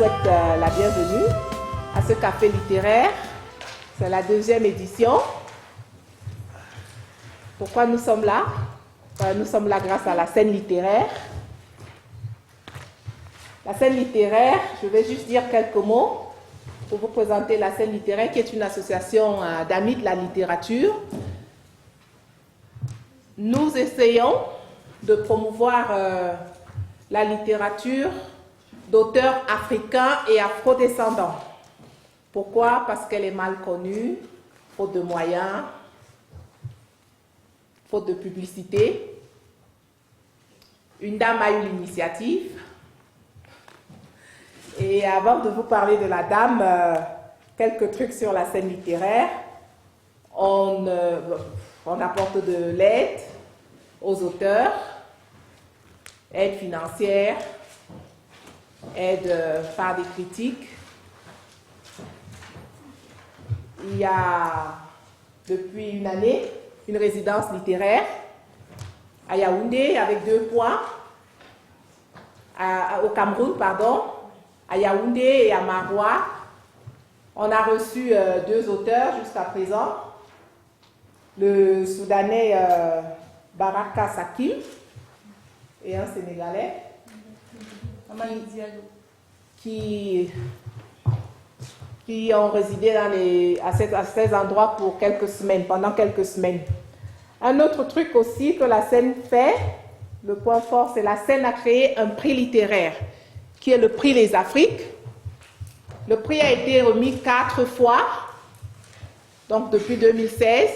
souhaite la bienvenue à ce café littéraire. C'est la 2e édition. Pourquoi nous sommes là? Nous sommes là grâce à la scène littéraire. La scène littéraire, je vais juste dire quelques mots pour vous présenter la scène littéraire, qui est une association d'amis de la littérature. Nous essayons de promouvoir la littérature d'auteurs africains et afrodescendants. Pourquoi? Parce qu'elle est mal connue, faute de moyens, faute de publicité. Une dame a eu l'initiative. Et avant de vous parler de la dame, quelques trucs sur la scène littéraire. On apporte de l'aide aux auteurs, aide financière, aide par des critiques. Il y a depuis une année une résidence littéraire à Yaoundé avec 2 points, au Cameroun, pardon, à Yaoundé et à Maroua. On a reçu 2 auteurs jusqu'à présent, le Soudanais Baraka Sakim et un Sénégalais qui ont résidé à ces endroits pour quelques semaines, pendant quelques semaines. Un autre truc aussi que la scène fait, le point fort, c'est la scène a créé un prix littéraire, qui est le prix Les Afriques. Le prix a été remis 4 fois, donc depuis 2016.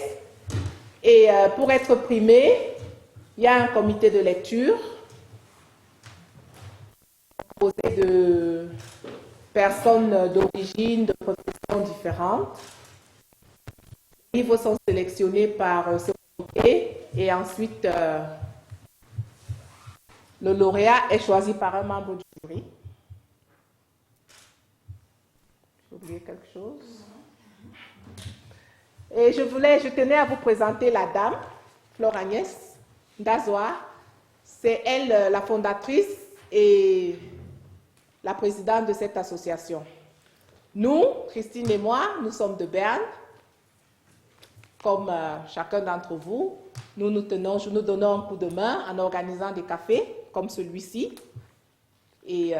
Et pour être primé, il y a un comité de lecture composé de personnes d'origine, de professions différentes. Les livres sont sélectionnés par ce comité et ensuite le lauréat est choisi par un membre du jury. J'ai oublié quelque chose. Et je tenais à vous présenter la dame, Flore Agnès Ndazoa. C'est elle la fondatrice et la présidente de cette association. Nous, Christine et moi, nous sommes de Berne. Comme chacun d'entre vous, nous donnons un coup de main en organisant des cafés comme celui-ci. Et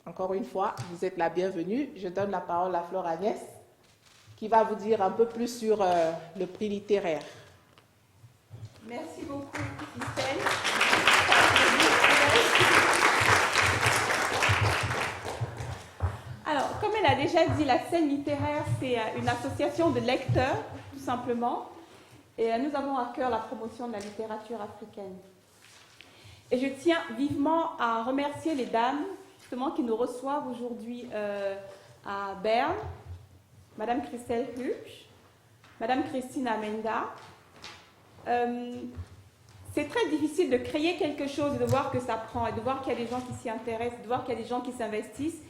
encore une fois, vous êtes la bienvenue. Je donne la parole à Flore Agnès, qui va vous dire un peu plus sur le prix littéraire. Merci beaucoup, Christine. Alors, comme elle a déjà dit, la scène littéraire, c'est une association de lecteurs, tout simplement. Et nous avons à cœur la promotion de la littérature africaine. Et je tiens vivement à remercier les dames, justement, qui nous reçoivent aujourd'hui à Berne. Madame Christelle Huch, Madame Christine Amenda. C'est très difficile de créer quelque chose et de voir que ça prend, et de voir qu'il y a des gens qui s'y intéressent, de voir qu'il y a des gens qui s'investissent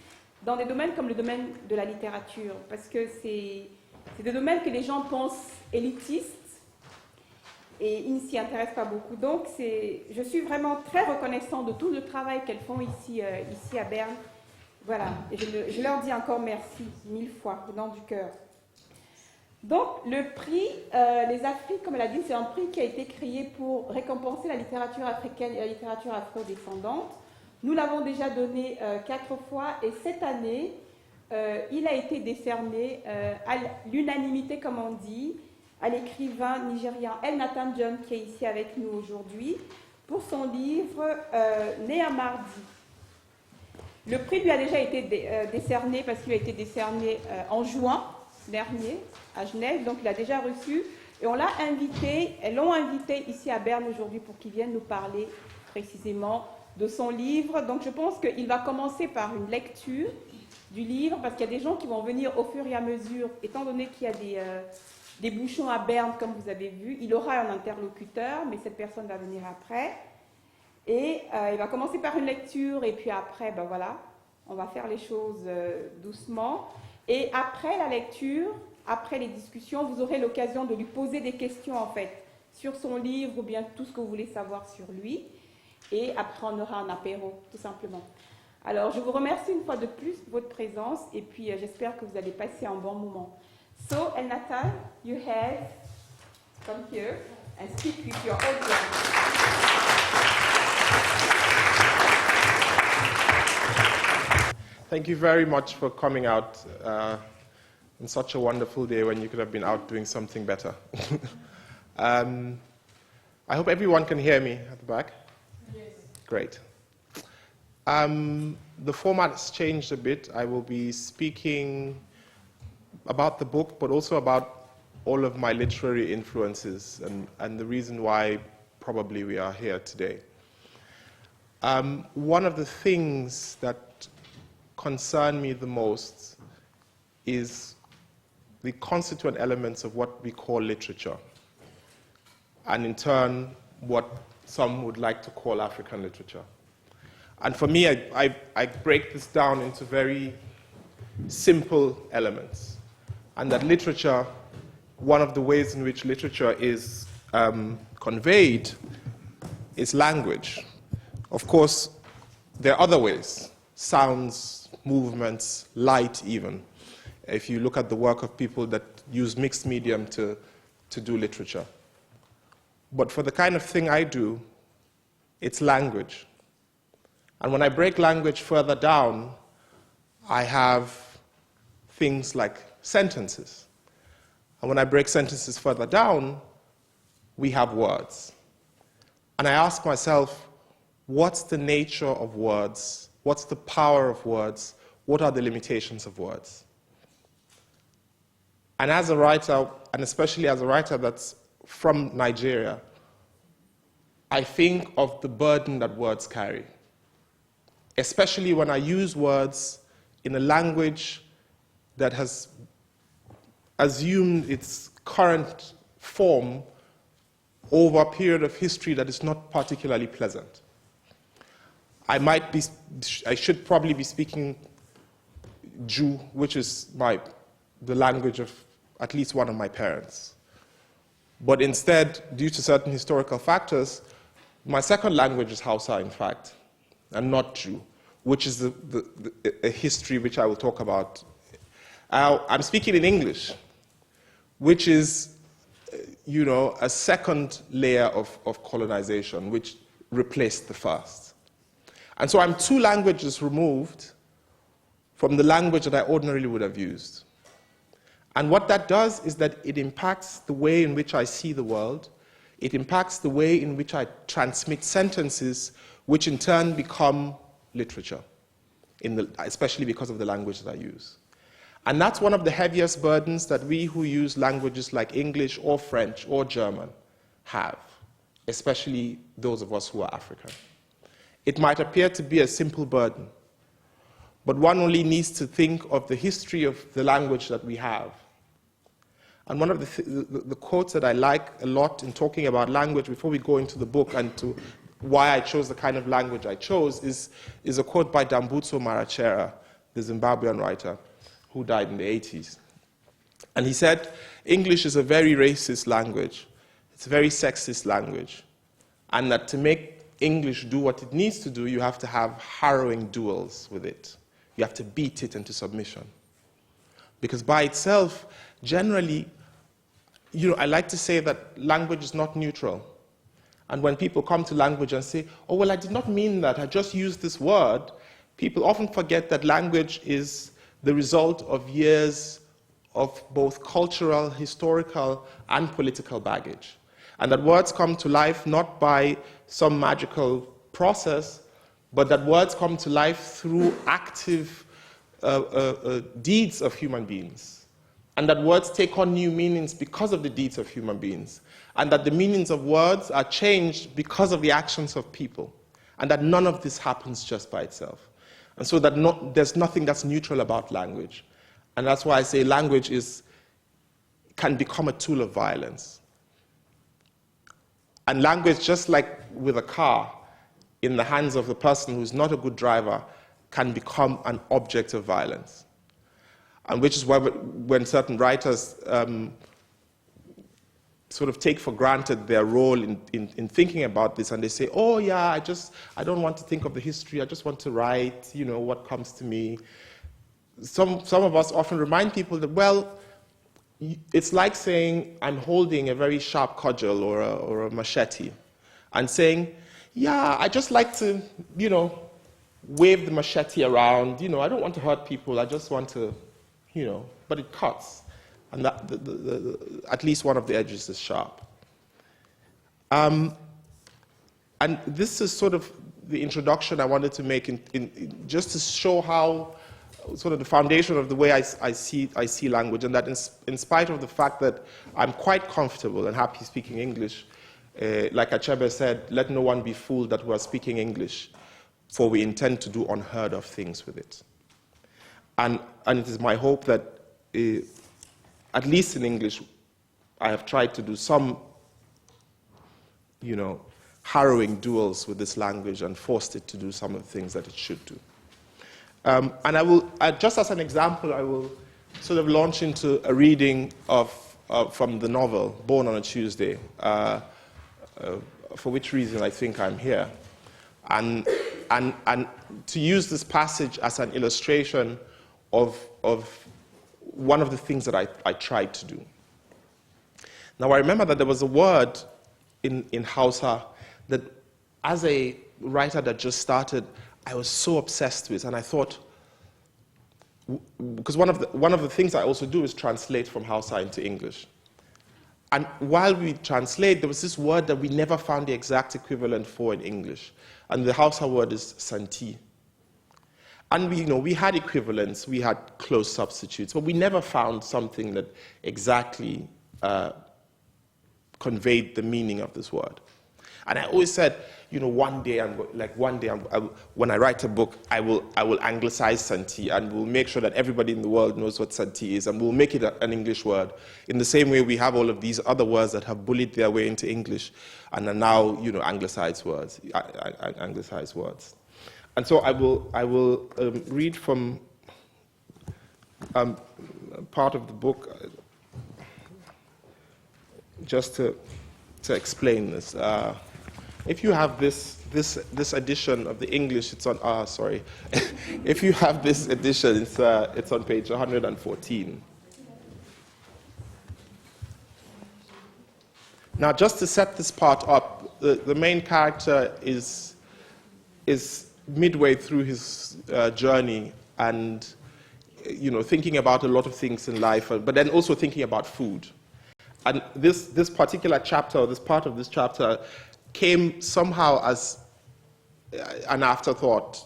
dans des domaines comme le domaine de la littérature, parce que c'est des domaines que les gens pensent élitistes et ils ne s'y intéressent pas beaucoup. Donc, je suis vraiment très reconnaissante de tout le travail qu'elles font ici à Berne. Voilà, et je leur dis encore merci 1000 fois, venant du cœur. Donc, le prix Les Afriques, comme elle a dit, c'est un prix qui a été créé pour récompenser la littérature africaine et la littérature afro-descendante. Nous l'avons déjà donné 4 fois, et cette année, il a été décerné à l'unanimité, comme on dit, à l'écrivain nigérian Elnathan qui est ici avec nous aujourd'hui, pour son livre Né un mardi. Le prix lui a déjà été décerné, parce qu'il a été décerné en juin dernier à Genève, donc il a déjà reçu, et on l'a invité, elles l'ont invité ici à Berne aujourd'hui pour qu'il vienne nous parler précisément de son livre. Donc je pense qu'il va commencer par une lecture du livre, parce qu'il y a des gens qui vont venir au fur et à mesure, étant donné qu'il y a des bouchons à Berne, comme vous avez vu. Il aura un interlocuteur, mais cette personne va venir après. Et il va commencer par une lecture, et puis après, ben voilà, on va faire les choses doucement. Et après la lecture, après les discussions, vous aurez l'occasion de lui poser des questions, en fait, sur son livre, ou bien tout ce que vous voulez savoir sur lui. Et après, on aura un apéro, tout simplement. Alors, je vous remercie une fois de plus pour votre présence et puis j'espère que vous allez passer un bon moment. So, Elnathan, you have to come here and speak with your audience. Thank you very much for coming out on such a wonderful day when you could have been out doing something better. I hope everyone can hear me at the back. Yes. Great. The format has changed a bit. I will be speaking about the book, but also about all of my literary influences and the reason why probably we are here today. One of the things that concern me the most is the constituent elements of what we call literature, and in turn, what some would like to call African literature. And for me, I break this down into very simple elements, and that literature, one of the ways in which literature is conveyed is language. Of course, there are other ways, sounds, movements, light even, if you look at the work of people that use mixed medium to do literature. But for the kind of thing I do, it's language. And when I break language further down, I have things like sentences. And when I break sentences further down, we have words. And I ask myself, what's the nature of words? What's the power of words? What are the limitations of words? And as a writer, and especially as a writer that's from Nigeria, I think of the burden that words carry, especially when I use words in a language that has assumed its current form over a period of history that is not particularly pleasant. I should probably be speaking Jew, which is the language of at least one of my parents. But instead, due to certain historical factors, my second language is Hausa, in fact, and not Jew, which is a history which I will talk about. I'm speaking in English, which is, a second layer of colonization, which replaced the first. And so I'm two languages removed from the language that I ordinarily would have used. And what that does is that it impacts the way in which I see the world. It impacts the way in which I transmit sentences, which in turn become literature, especially because of the language that I use. And that's one of the heaviest burdens that we who use languages like English or French or German have, especially those of us who are African. It might appear to be a simple burden, but one only needs to think of the history of the language that we have. And one of the quotes that I like a lot in talking about language before we go into the book and to why I chose the kind of language I chose is a quote by Dambudzo Marachera, the Zimbabwean writer who died in the 80s. And he said, English is a very racist language. It's a very sexist language. And that to make English do what it needs to do, you have to have harrowing duels with it. You have to beat it into submission. Because by itself, generally, I like to say that language is not neutral. And when people come to language and say, oh, well, I did not mean that, I just used this word, people often forget that language is the result of years of both cultural, historical, and political baggage. And that words come to life not by some magical process, but that words come to life through active deeds of human beings. And that words take on new meanings because of the deeds of human beings. And that the meanings of words are changed because of the actions of people. And that none of this happens just by itself. And so that there's nothing that's neutral about language. And that's why I say language can become a tool of violence. And language, just like with a car, in the hands of the person who's not a good driver, can become an object of violence. And which is why when certain writers sort of take for granted their role in thinking about this, and they say, oh yeah, I don't want to think of the history, I just want to write, what comes to me. Some of us often remind people that, well, it's like saying I'm holding a very sharp cudgel or a machete and saying, yeah, I just like to, wave the machete around, I don't want to hurt people, I just want to, but it cuts. And that, at least one of the edges is sharp. And this is sort of the introduction I wanted to make just to show how sort of the foundation of the way I see language, and that in spite of the fact that I'm quite comfortable and happy speaking English, like Achebe said, let no one be fooled that we are speaking English, for we intend to do unheard of things with it. And it is my hope that, at least in English, I have tried to do some, harrowing duels with this language and forced it to do some of the things that it should do. And I will, just as an example, I will sort of launch into a reading from the novel, Born on a Tuesday, for which reason I think I'm here. And to use this passage as an illustration of one of the things that I tried to do. Now, I remember that there was a word in Hausa that, as a writer that just started, I was so obsessed with, and I thought, because one of the things I also do is translate from Hausa into English. And while we translate, there was this word that we never found the exact equivalent for in English, and the Hausa word is santi. And we had equivalents, we had close substitutes, but we never found something that exactly conveyed the meaning of this word. And I always said, one day, when I write a book, I will anglicize santi, and we'll make sure that everybody in the world knows what santi is, and we'll make it an English word. In the same way, we have all of these other words that have bullied their way into English, and are now, anglicized words. And so I will read from part of the book just to explain this. If you have this edition of the English, it's on. Sorry. If you have this edition, it's on page 114. Now, just to set this part up, the main character is midway through his journey, and thinking about a lot of things in life, but then also thinking about food. And this particular chapter, or this part of this chapter, came somehow as an afterthought,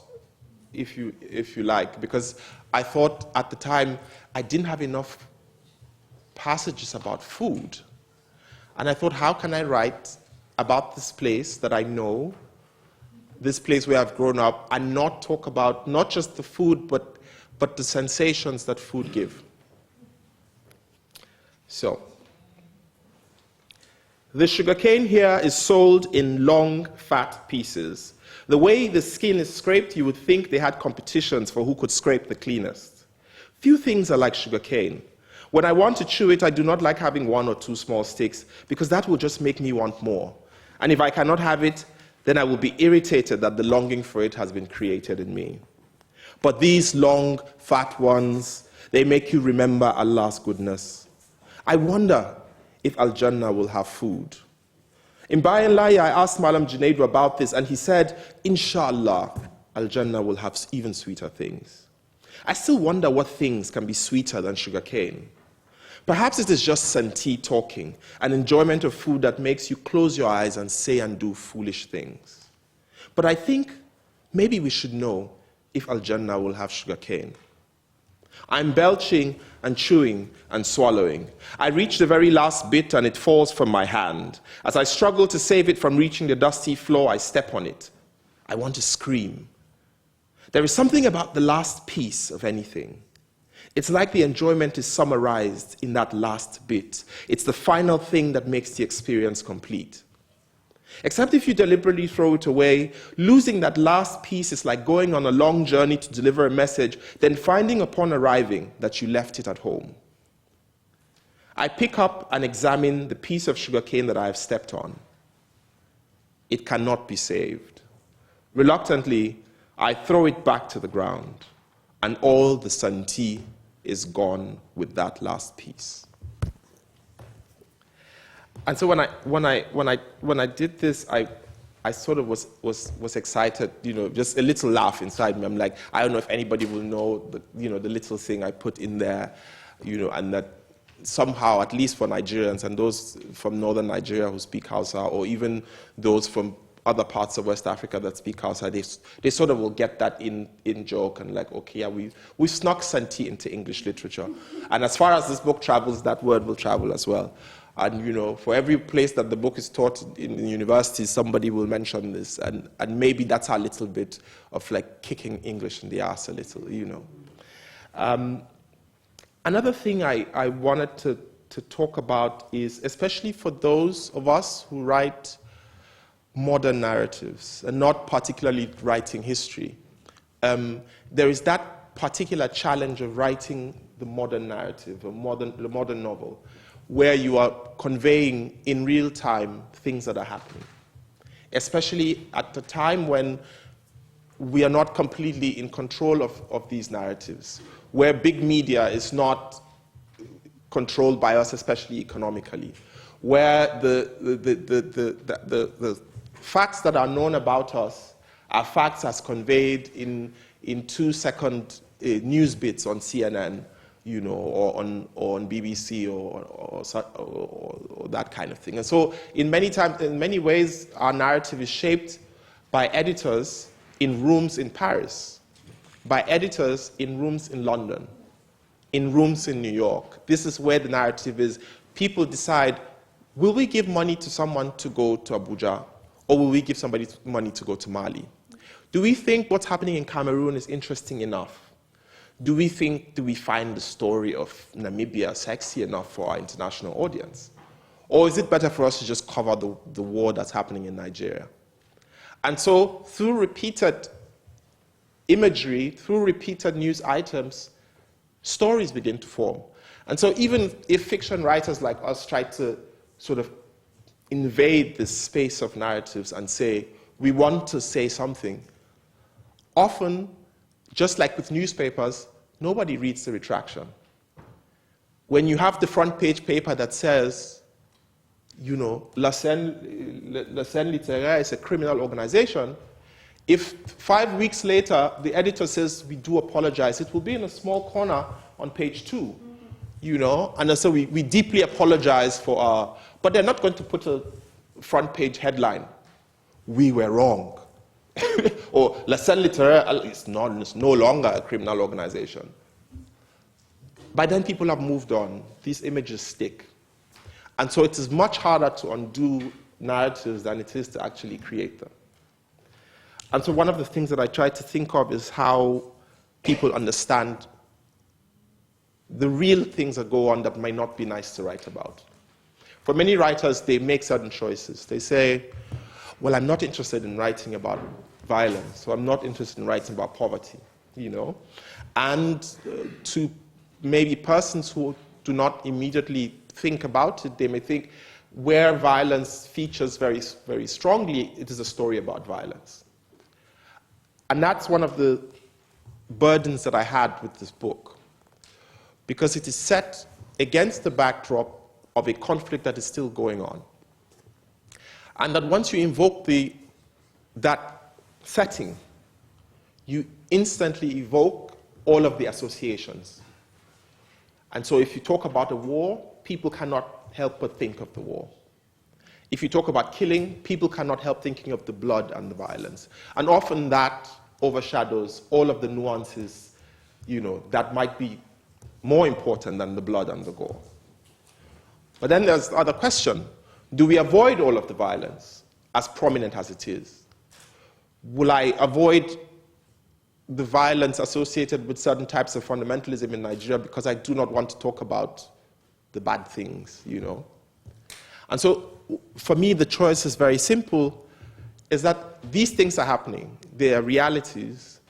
if you like, because I thought at the time I didn't have enough passages about food. And I thought, how can I write about this place that I know, this place where I've grown up, and not talk about not just the food, but the sensations that food give. So, the sugarcane here is sold in long, fat pieces. The way the skin is scraped, you would think they had competitions for who could scrape the cleanest. Few things are like sugarcane. When I want to chew it, I do not like having 1 or 2 small sticks, because that will just make me want more. And if I cannot have it, then I will be irritated that the longing for it has been created in me. But these long, fat ones, they make you remember Allah's goodness. I wonder if Al-Jannah will have food. In Bayan-Lai, I asked Malam Junaidu about this, and he said, Inshallah, Al-Jannah will have even sweeter things. I still wonder what things can be sweeter than sugarcane. Perhaps it is just santi talking, an enjoyment of food that makes you close your eyes and say and do foolish things. But I think maybe we should know if Al-Jannah will have sugarcane. I'm belching and chewing and swallowing. I reach the very last bit and it falls from my hand. As I struggle to save it from reaching the dusty floor, I step on it. I want to scream. There is something about the last piece of anything. It's like the enjoyment is summarized in that last bit. It's the final thing that makes the experience complete. Except if you deliberately throw it away, losing that last piece is like going on a long journey to deliver a message, then finding upon arriving that you left it at home. I pick up and examine the piece of sugarcane that I have stepped on. It cannot be saved. Reluctantly, I throw it back to the ground, and all the santi is gone with that last piece. And so when I did this, I sort of was excited, just a little laugh inside me. I'm like, I don't know if anybody will know the little thing I put in there, and that somehow, at least for Nigerians and those from northern Nigeria who speak Hausa, or even those from other parts of West Africa that speak Hausa, they sort of will get that in joke and like, okay, yeah, we snuck Santi into English literature. And as far as this book travels, that word will travel as well. And for every place that the book is taught in universities, somebody will mention this, and maybe that's a little bit of like kicking English in the ass a little, Another thing I wanted to talk about is, especially for those of us who write modern narratives and not particularly writing history, there is that particular challenge of writing the modern narrative, the modern novel, where you are conveying in real time things that are happening, especially at the time when we are not completely in control of these narratives, where big media is not controlled by us, especially economically, where the facts that are known about us are facts as conveyed in 2-second news bits on CNN, or on BBC or that kind of thing. And so in many ways, our narrative is shaped by editors in rooms in Paris, by editors in rooms in London, in rooms in New York. This is where the narrative is. People decide, will we give money to someone to go to Abuja, or will we give somebody money to go to Mali? Do we think what's happening in Cameroon is interesting enough? Do we find the story of Namibia sexy enough for our international audience? Or is it better for us to just cover the war that's happening in Nigeria? And so through repeated imagery, through repeated news items, stories begin to form. And so even if fiction writers like us try to sort of invade this space of narratives and say, we want to say something, often, just like with newspapers, nobody reads the retraction. When you have the front page paper that says, La Scène Littéraire is a criminal organization, if 5 weeks later the editor says, we do apologize, it will be in a small corner on page 2, and so we deeply apologize for our, but they're not going to put a front page headline, we were wrong. Or La Scène Littéraire is no longer a criminal organization. By then, people have moved on. These images stick. And so it is much harder to undo narratives than it is to actually create them. And so one of the things that I try to think of is how people understand the real things that go on that might not be nice to write about. For many writers, they make certain choices. They say, well, I'm not interested in writing about violence, so I'm not interested in writing about poverty, And to maybe persons who do not immediately think about it, they may think where violence features very, very strongly, it is a story about violence. And that's one of the burdens that I had with this book, because it is set against the backdrop of a conflict that is still going on. And that once you invoke that setting, you instantly evoke all of the associations. And so if you talk about a war, people cannot help but think of the war. If you talk about killing, people cannot help thinking of the blood and the violence. And often that overshadows all of the nuances, that might be more important than the blood and the gore. But then there's the other question. Do we avoid all of the violence, as prominent as it is? Will I avoid the violence associated with certain types of fundamentalism in Nigeria because I do not want to talk about the bad things, And so for me, the choice is very simple, is that these things are happening. They are realities.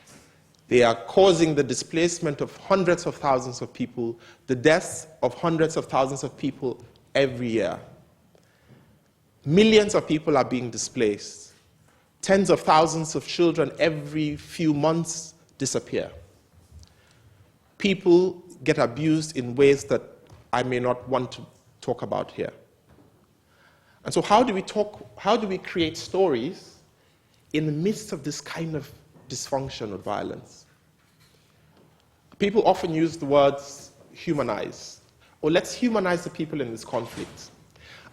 They are causing the displacement of hundreds of thousands of people, the deaths of hundreds of thousands of people every year. Millions of people are being displaced. Tens of thousands of children every few months disappear. People get abused in ways that I may not want to talk about here. And so how do we create stories in the midst of this kind of dysfunction or violence? People often use the words humanize, or let's humanize the people in this conflict.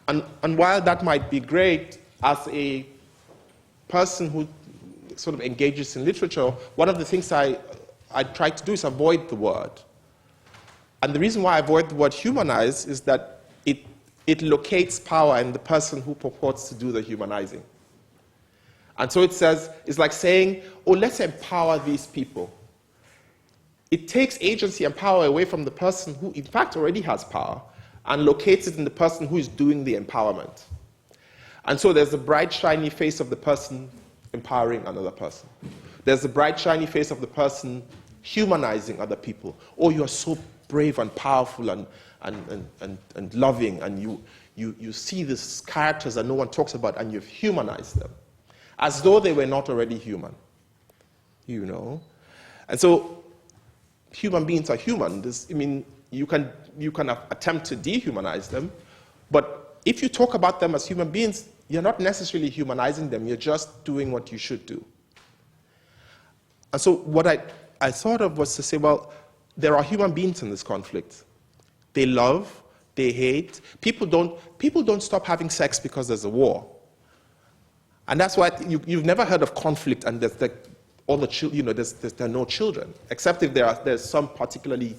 And while that might be great as a person who sort of engages in literature, one of the things I try to do is avoid the word. And the reason why I avoid the word humanize is that it locates power in the person who purports to do the humanizing. And so it's like saying, oh, let's empower these people. It takes agency and power away from the person who, in fact, already has power and locates it in the person who is doing the empowerment. And so there's the bright, shiny face of the person empowering another person. There's the bright, shiny face of the person humanizing other people. Oh, you're so brave and powerful and loving, and you see these characters that no one talks about, and you've humanized them, as though they were not already human, you know? And so human beings are human. You can attempt to dehumanize them, but if you talk about them as human beings, you're not necessarily humanizing them, you're just doing what you should do. And so what I thought of was to say, well, there are human beings in this conflict. They love, they hate. People don't stop having sex because there's a war. And that's why you've never heard of conflict and there's all the children, there are no children, except if there's some particularly,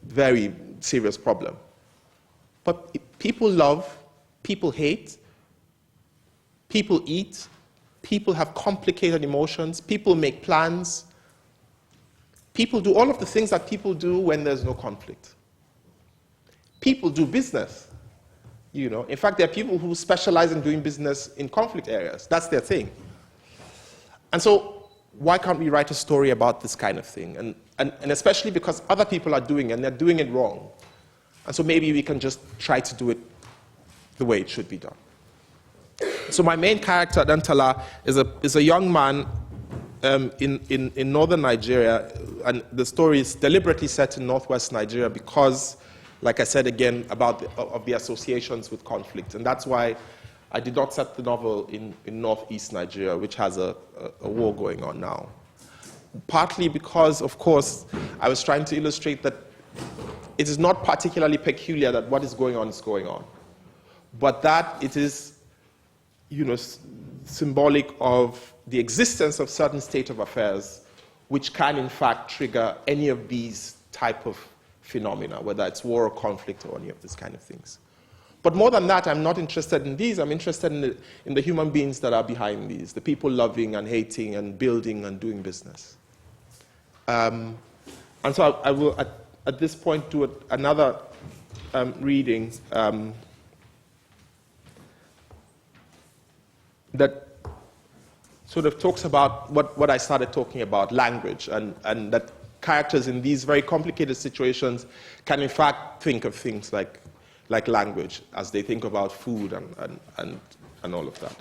very serious problem. But people love, people hate, people eat, people have complicated emotions, people make plans, people do all of the things that people do when there's no conflict. People do business. In fact, there are people who specialize in doing business in conflict areas. That's their thing. And so why can't we write a story about this kind of thing? And especially because other people are doing it, and they're doing it wrong. And so maybe we can just try to do it the way it should be done. So my main character, Dantala, is a young man in northern Nigeria, and the story is deliberately set in northwest Nigeria because, like I said again, of the associations with conflict. And that's why I did not set the novel in northeast Nigeria, which has a war going on now. Partly because, of course, I was trying to illustrate that it is not particularly peculiar that what is going on, but that it is, symbolic of the existence of certain state of affairs which can, in fact, trigger any of these type of phenomena, whether it's war or conflict or any of these kind of things. But more than that, I'm not interested in these. I'm interested in the human beings that are behind these, the people loving and hating and building and doing business. And so I will, at this point, do another reading that sort of talks about what I started talking about, language, and that characters in these very complicated situations can in fact think of things like language as they think about food and all of that.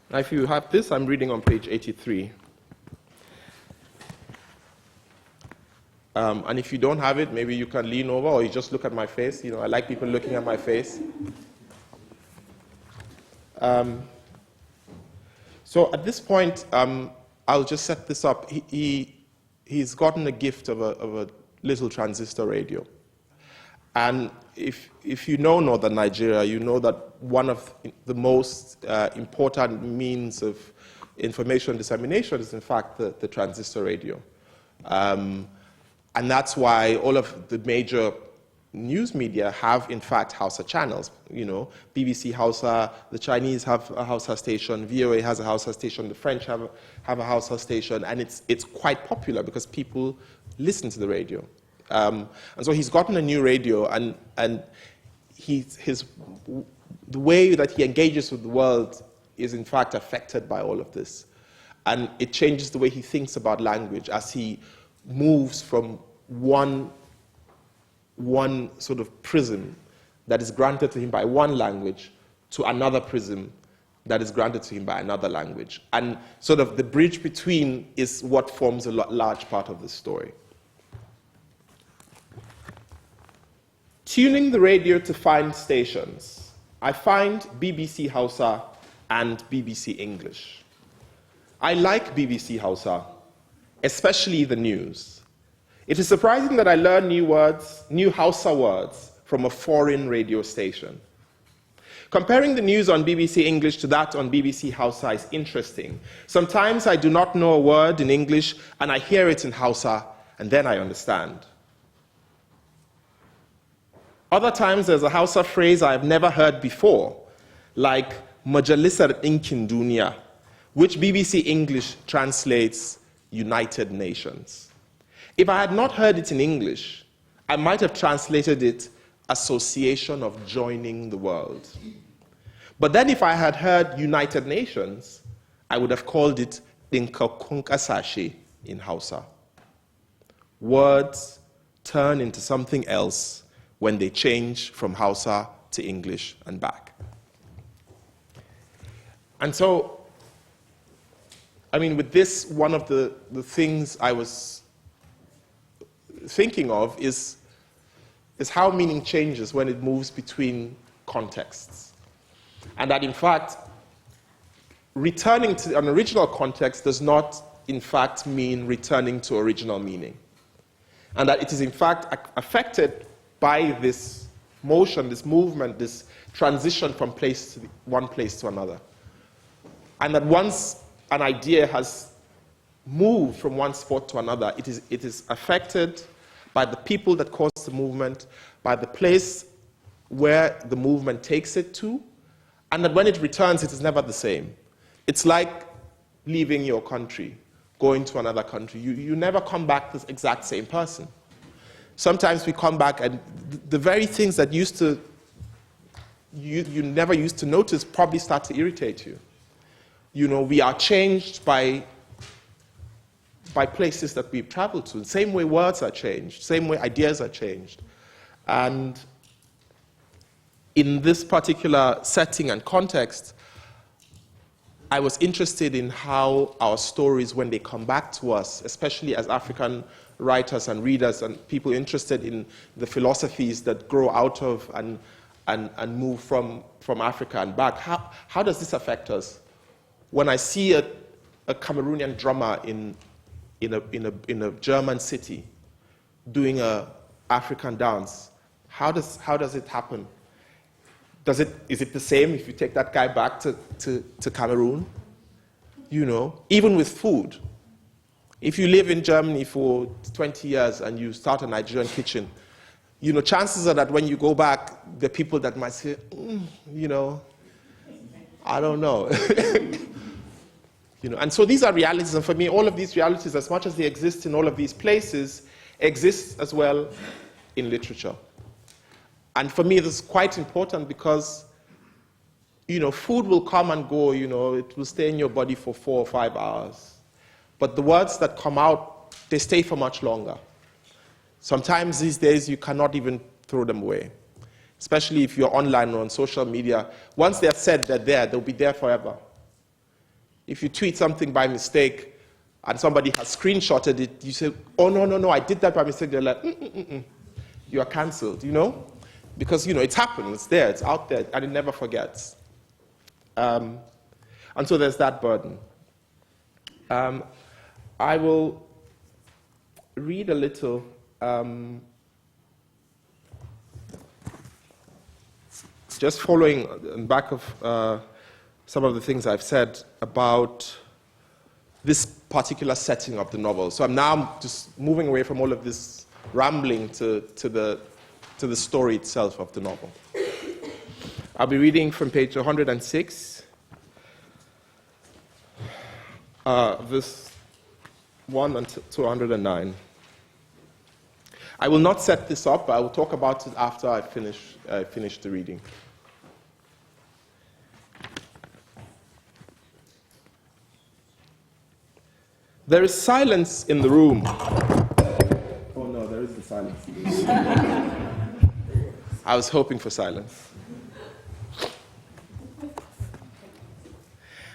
Now if you have this, I'm reading on page 83. And if you don't have it, maybe you can lean over or you just look at my face. I like people looking at my face. So at this point, I'll just set this up. He's gotten a gift of a little transistor radio. And if you know northern Nigeria, you know that one of the most important means of information dissemination is, in fact, the transistor radio. And that's why all of the major news media have, in fact, Hausa channels. BBC Hausa, the Chinese have a Hausa station, VOA has a Hausa station, the French have a Hausa station, and it's quite popular because people listen to the radio. And so he's gotten a new radio, and the way that he engages with the world is in fact affected by all of this. And it changes the way he thinks about language as he moves from one sort of prism that is granted to him by one language to another prism that is granted to him by another language. And sort of the bridge between is what forms a large part of the story. Tuning the radio to find stations. I find BBC Hausa and BBC English. I like BBC Hausa, especially the news. It is surprising that I learn new Hausa words from a foreign radio station. Comparing the news on BBC English to that on BBC Hausa is interesting. Sometimes I do not know a word in English and I hear it in Hausa and then I understand. Other times there's a Hausa phrase I have never heard before, like Majalisar Ɗinkin Duniya, which BBC English translates United Nations. If I had not heard it in English, I might have translated it Association of Joining the World. But then if I had heard United Nations, I would have called it Ɗinkakunƙasashe in Hausa. Words turn into something else when they change from Hausa to English and back. And so, I mean, with this, one of the things I was thinking of is how meaning changes when it moves between contexts. And that, in fact, returning to an original context does not, in fact, mean returning to original meaning. And that it is, in fact, affected by this motion, this movement, this transition from one place to another. And that once an idea has moved from one spot to another, it is affected by the people that cause the movement, by the place where the movement takes it to, and that when it returns, it is never the same. It's like leaving your country, going to another country. You never come back the exact same person. Sometimes we come back and the very things that you never used to notice probably start to irritate you. You know, we are changed by places that we've traveled to. The same way words are changed, same way ideas are changed. And in this particular setting and context, I was interested in how our stories, when they come back to us, especially as African writers and readers and people interested in the philosophies that grow out of and move from Africa and back, how does this affect us? When I see a Cameroonian drummer in a German city doing an African dance, how does it happen? Is it the same if you take that guy back to Cameroon? You know, even with food. If you live in Germany for 20 years and you start a Nigerian kitchen, you know, chances are that when you go back, the people that might say, you know, I don't know. You know, and so these are realities, and for me, all of these realities, as much as they exist in all of these places, exist as well in literature. And for me, this is quite important because, you know, food will come and go, you know, it will stay in your body for 4 or 5 hours. But the words that come out, they stay for much longer. Sometimes these days, you cannot even throw them away, especially if you're online or on social media. Once they're said, they're there, they'll be there forever. If you tweet something by mistake and somebody has screenshotted it, you say, oh, no, I did that by mistake. They're like, you are cancelled, you know? Because, you know, it's happened, it's there, it's out there, and it never forgets. And so there's that burden. I will read a little. Just following on back of some of the things I've said about this particular setting of the novel. So I'm now just moving away from all of this rambling to the story itself of the novel. I'll be reading from page 106, verse 1 to 109. I will not set this up, but I will talk about it after I finish the reading. There is silence in the room. Oh no, there is the silence in the room. I was hoping for silence.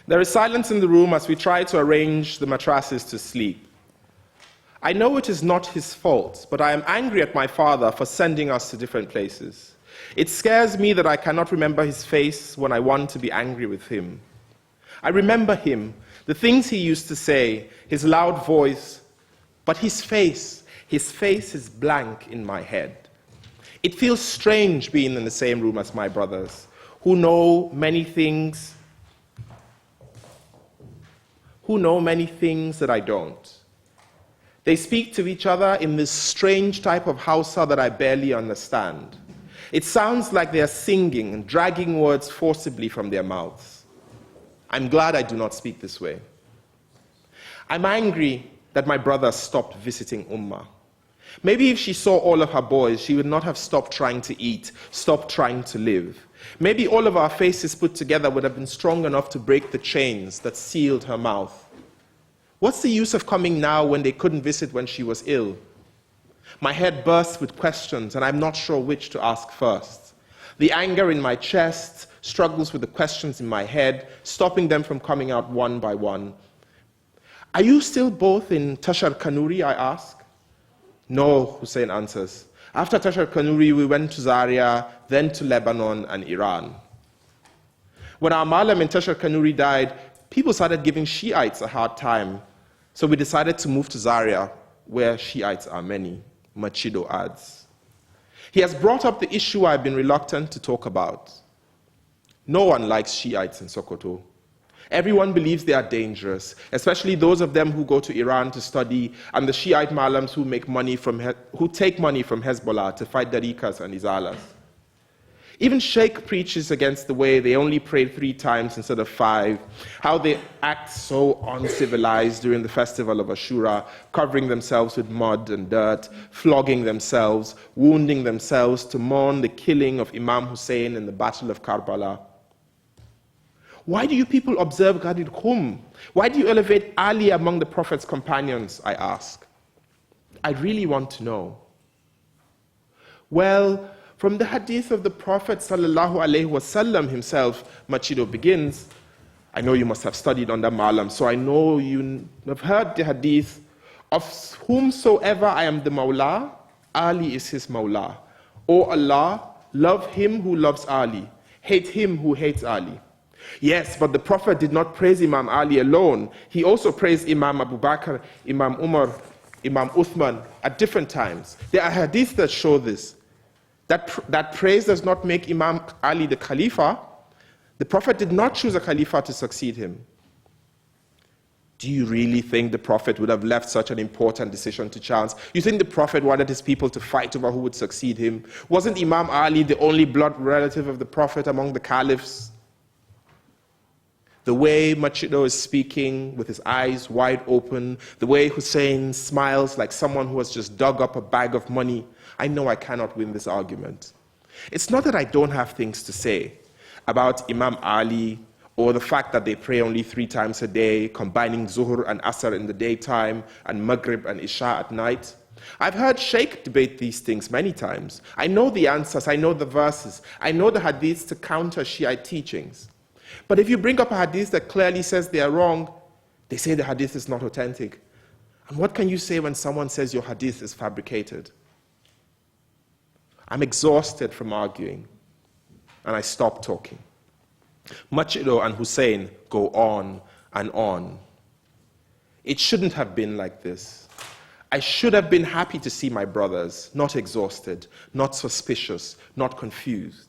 There is silence in the room as we try to arrange the mattresses to sleep. I know it is not his fault, but I am angry at my father for sending us to different places. It scares me that I cannot remember his face when I want to be angry with him. I remember him, the things he used to say, his loud voice, but his face is blank in my head. It feels strange being in the same room as my brothers, who know many things that I don't. They speak to each other in this strange type of Hausa that I barely understand. It sounds like they are singing and dragging words forcibly from their mouths. I'm glad I do not speak this way. I'm angry that my brother stopped visiting Ummah. Maybe if she saw all of her boys, she would not have stopped trying to eat, stopped trying to live. Maybe all of our faces put together would have been strong enough to break the chains that sealed her mouth. What's the use of coming now when they couldn't visit when she was ill? My head bursts with questions, and I'm not sure which to ask first. The anger in my chest struggles with the questions in my head, stopping them from coming out one by one. Are you still both in Tashar Kanuri, I ask? No, Hussein answers. After Tashar Kanuri, we went to Zaria, then to Lebanon and Iran. When our Malam in Tashar Kanuri died, people started giving Shiites a hard time, so we decided to move to Zaria, where Shiites are many, Machido adds. He has brought up the issue I've been reluctant to talk about. No one likes Shiites in Sokoto. Everyone believes they are dangerous, especially those of them who go to Iran to study, and the Shiite Malams who take money from Hezbollah to fight Dariqas and Izalas. Even Sheikh preaches against the way they only pray 3 times instead of 5, how they act so uncivilized during the festival of Ashura, covering themselves with mud and dirt, flogging themselves, wounding themselves to mourn the killing of Imam Hussein in the Battle of Karbala. Why do you people observe Ghadir Khum? Why do you elevate Ali among the Prophet's companions, I ask? I really want to know. Well, from the hadith of the Prophet ﷺ himself, Machido begins. I know you must have studied under Malam, so I know you have heard the hadith. Of whomsoever I am the Mawla, Ali is his Mawla. O Allah, love him who loves Ali, hate him who hates Ali. Yes, but the Prophet did not praise Imam Ali alone. He also praised Imam Abu Bakr, Imam Umar, Imam Uthman at different times. There are hadiths that show this. That praise does not make Imam Ali the Khalifa. The Prophet did not choose a Khalifa to succeed him. Do you really think the Prophet would have left such an important decision to chance? You think the Prophet wanted his people to fight over who would succeed him? Wasn't Imam Ali the only blood relative of the Prophet among the caliphs? The way Machido is speaking with his eyes wide open, the way Hussein smiles like someone who has just dug up a bag of money, I know I cannot win this argument. It's not that I don't have things to say about Imam Ali or the fact that they pray only 3 times a day, combining Zuhr and Asr in the daytime and Maghrib and Isha at night. I've heard Sheikh debate these things many times. I know the answers, I know the verses, I know the hadiths to counter Shiite teachings. But if you bring up a hadith that clearly says they are wrong, they say the hadith is not authentic. And what can you say when someone says your hadith is fabricated? I'm exhausted from arguing, and I stop talking. Machido and Hussein go on and on. It shouldn't have been like this. I should have been happy to see my brothers, not exhausted, not suspicious, not confused.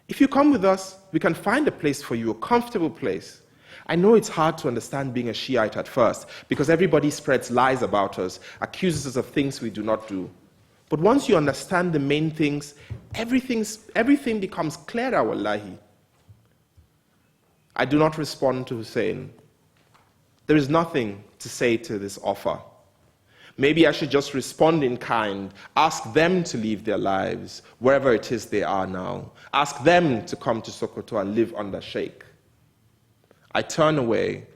If you come with us, we can find a place for you, a comfortable place. I know it's hard to understand being a Shiite at first, because everybody spreads lies about us, accuses us of things we do not do. But once you understand the main things, everything becomes clearer, wallahi. I do not respond to Hussein. There is nothing to say to this offer. Maybe I should just respond in kind, ask them to leave their lives, wherever it is they are now. Ask them to come to Sokoto and live under Sheikh. I turn away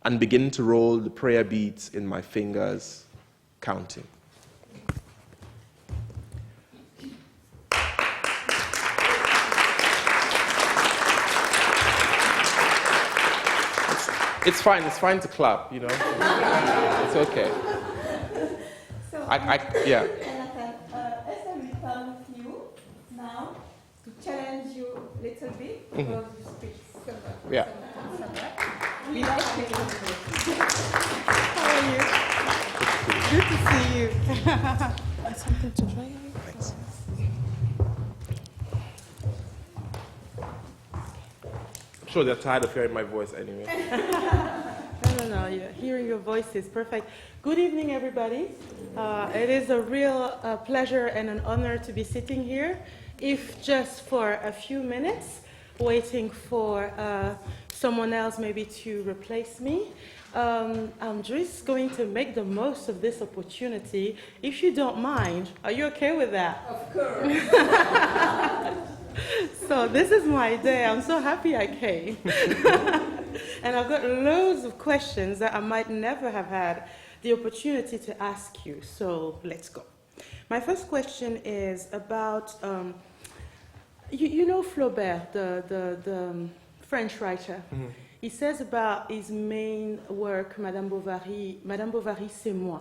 and begin to roll the prayer beads in my fingers, counting. It's fine to clap, you know. It's okay. So, yeah. Elnathan, Esther will come with you now to challenge you a little bit because you speak somewhat. Yeah. We like having you. How are you? Good to see you. Something to try? Thanks. I'm sure they're tired of hearing my voice anyway. No. Hearing your voice is perfect. Good evening, everybody. It is a real pleasure and an honor to be sitting here, if just for a few minutes, waiting for someone else maybe to replace me. I'm just going to make the most of this opportunity. If you don't mind, are you okay with that? Of course. So this is my day. I'm so happy I came. And I've got loads of questions that I might never have had the opportunity to ask you. So let's go. My first question is about, you know Flaubert, the French writer. Mm-hmm. He says about his main work, Madame Bovary, c'est moi.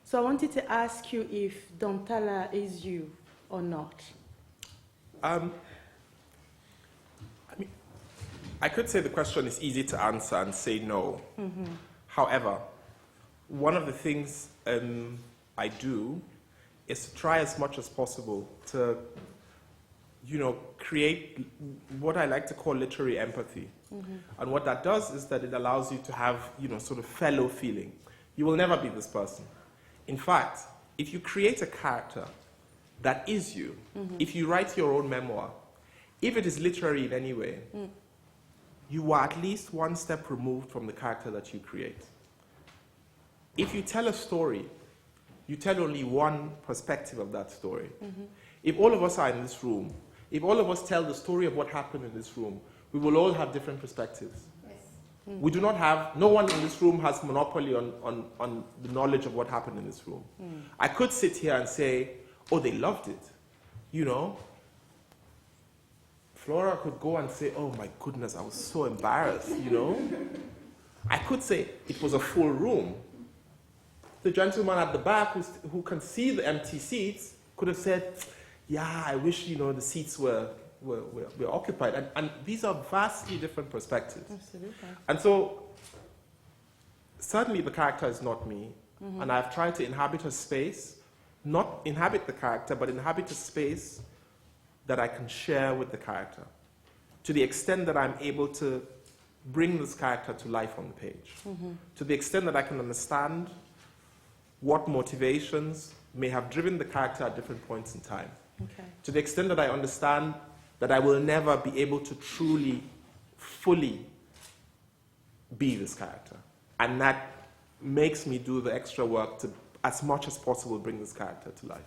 So I wanted to ask you if Dantala is you or not. I could say the question is easy to answer and say no. Mm-hmm. However, one of the things I do is to try as much as possible to, create what I like to call literary empathy. Mm-hmm. And what that does is that it allows you to have, sort of fellow feeling. You will never be this person. In fact, if you create a character that is you, mm-hmm. if you write your own memoir, if it is literary in any way, you are at least one step removed from the character that you create. If you tell a story, you tell only one perspective of that story. Mm-hmm. If all of us are in this room, if all of us tell the story of what happened in this room, we will all have different perspectives. Yes. Mm-hmm. We do not have, no one in this room has monopoly on the knowledge of what happened in this room. Mm. I could sit here and say, oh, they loved it, Flora could go and say, oh my goodness, I was so embarrassed, I could say it was a full room. The gentleman at the back who can see the empty seats could have said, yeah, I wish, the seats were occupied. And these are vastly different perspectives. Absolutely. And so, certainly the character is not me. Mm-hmm. And I've tried to inhabit a space, not inhabit the character, but inhabit a space that I can share with the character, to the extent that I'm able to bring this character to life on the page, mm-hmm. to the extent that I can understand what motivations may have driven the character at different points in time, okay. to the extent that I understand that I will never be able to truly, fully be this character. And that makes me do the extra work to, as much as possible, bring this character to life.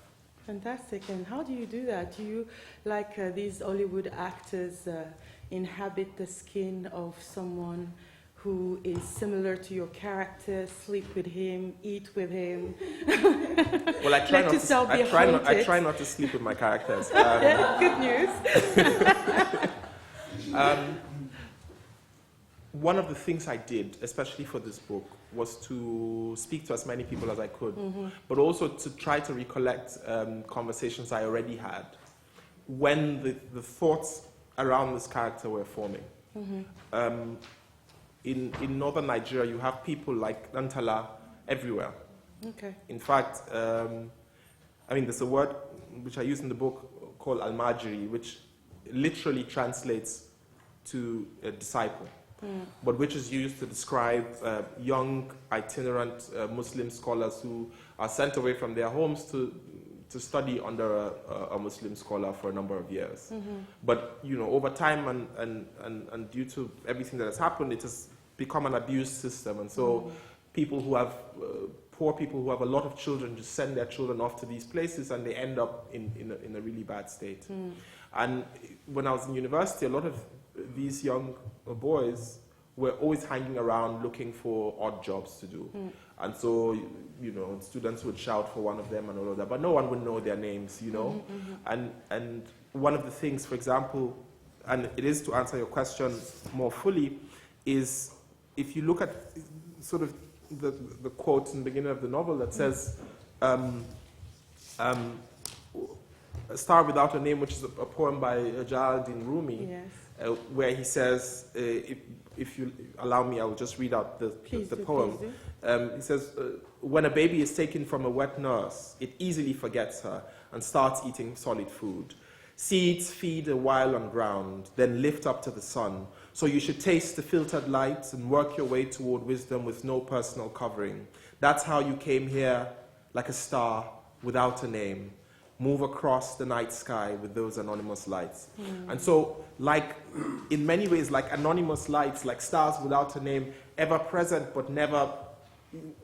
Fantastic. And how do you do that? Do you, like these Hollywood actors, inhabit the skin of someone who is similar to your character, sleep with him, eat with him? Well, I try not to sleep with my characters. Good news. One of the things I did, especially for this book, was to speak to as many people as I could, mm-hmm. but also to try to recollect conversations I already had when the thoughts around this character were forming. Mm-hmm. In northern Nigeria, you have people like Dantala everywhere. Okay. In fact, there's a word which I use in the book called almajiri, which literally translates to a disciple. Mm. But which is used to describe young, itinerant Muslim scholars who are sent away from their homes to study under a Muslim scholar for a number of years. Mm-hmm. But over time and due to everything that has happened, it has become an abused system, and so people who have poor people who have a lot of children just send their children off to these places and they end up in a really bad state. And when I was in university, a lot of these young boys were always hanging around looking for odd jobs to do. And so, you know, students would shout for one of them and all of that, but no one would know their names, you know. And one of the things, for example, and it is to answer your question more fully, is if you look at sort of the quote in the beginning of the novel that says, A Star Without a Name, which is a poem by Jalaluddin Rumi, yes. Where he says, if you allow me, I will just read out the poem. He says, when a baby is taken from a wet nurse, it easily forgets her and starts eating solid food. Seeds feed a while on ground, then lift up to the sun. So you should taste the filtered light and work your way toward wisdom with no personal covering. That's how you came here, like a star without a name. Move across the night sky with those anonymous lights. And so, like, in many ways, like anonymous lights, like stars without a name, ever present but never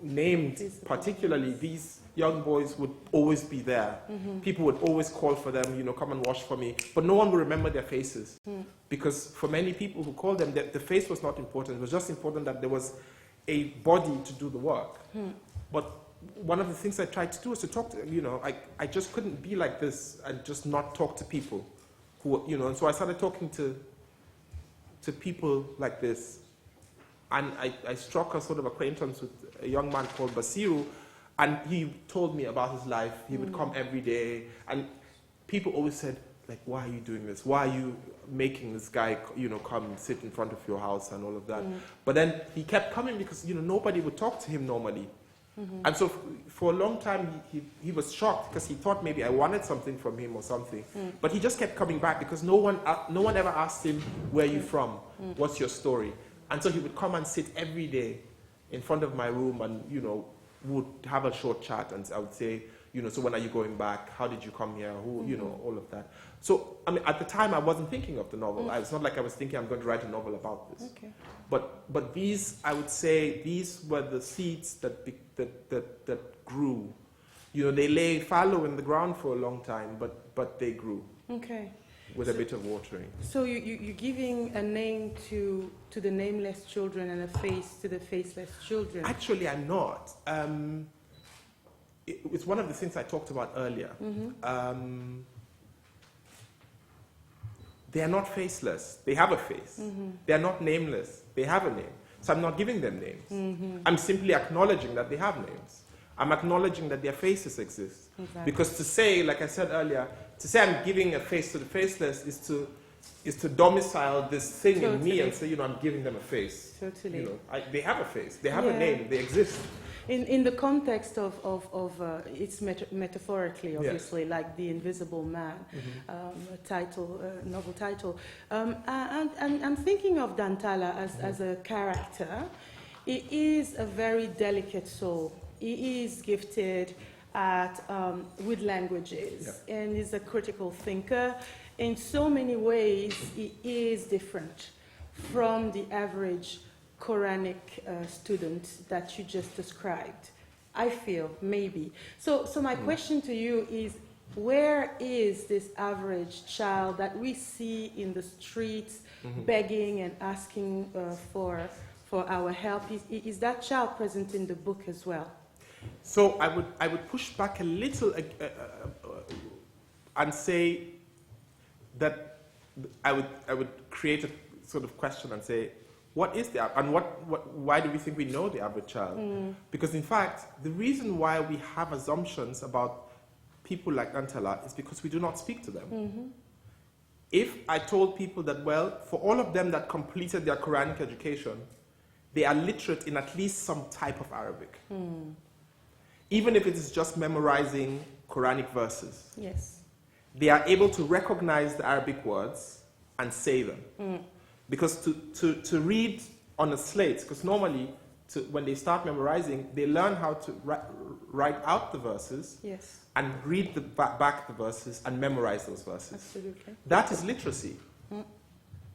named particularly, these young boys would always be there. People would always call for them, you know, come and wash for me. But no one would remember their faces. Because for many people who called them, the face was not important. It was just important that there was a body to do the work. But one of the things I tried to do was to talk to, you know, I just couldn't be like this and just not talk to people who, you know, and so I started talking to people like this. And I struck a sort of acquaintance with a young man called Basiru, and he told me about his life. He would come every day, and people always said, like, why are you doing this? Why are you making this guy, you know, come and sit in front of your house and all of that? But then he kept coming because, you know, nobody would talk to him normally. And so for a long time, he was shocked because he thought maybe I wanted something from him or something. But he just kept coming back because no one ever asked him, where are you from? What's your story? And so he would come and sit every day in front of my room and, you know, would have a short chat, and I would say, you know, so when are you going back? How did you come here? Who, you know, all of that. So, I mean, at the time I wasn't thinking of the novel. It's not like I was thinking I'm going to write a novel about this. But these, I would say, these were the seeds that grew. You know, they lay fallow in the ground for a long time, but they grew. With a bit of watering. So you're giving a name to the nameless children and a face to the faceless children. Actually, I'm not. It's one of the things I talked about earlier. They are not faceless. They have a face. They are not nameless. They have a name. So I'm not giving them names. I'm simply acknowledging that they have names. I'm acknowledging that their faces exist. Because to say, like I said earlier, to say I'm giving a face to the faceless is to domicile this thing in me and say, you know, I'm giving them a face. You know, they have a face. They have a name. They exist. In the context of it's metaphorically, obviously, like The Invisible Man, novel title. And I'm thinking of Dantala as a character. He is a very delicate soul. He is gifted with languages, and is a critical thinker. In so many ways, he is different from the average Quranic student that you just described. I feel, maybe. So my question to you is, where is this average child that we see in the streets begging and asking for our help? Is that child present in the book as well? So I would push back a little and say that I would create a sort of question and say, what is the and why do we think we know the average child? Because in fact, the reason why we have assumptions about people like Dantala is because we do not speak to them. If I told people that, well, for all of them that completed their Quranic education, they are literate in at least some type of Arabic. Even if it is just memorizing Quranic verses. They are able to recognize the Arabic words and say them. Because to read on a slate, because normally when they start memorizing, they learn how to write out the verses and read back the verses and memorize those verses. That is literacy.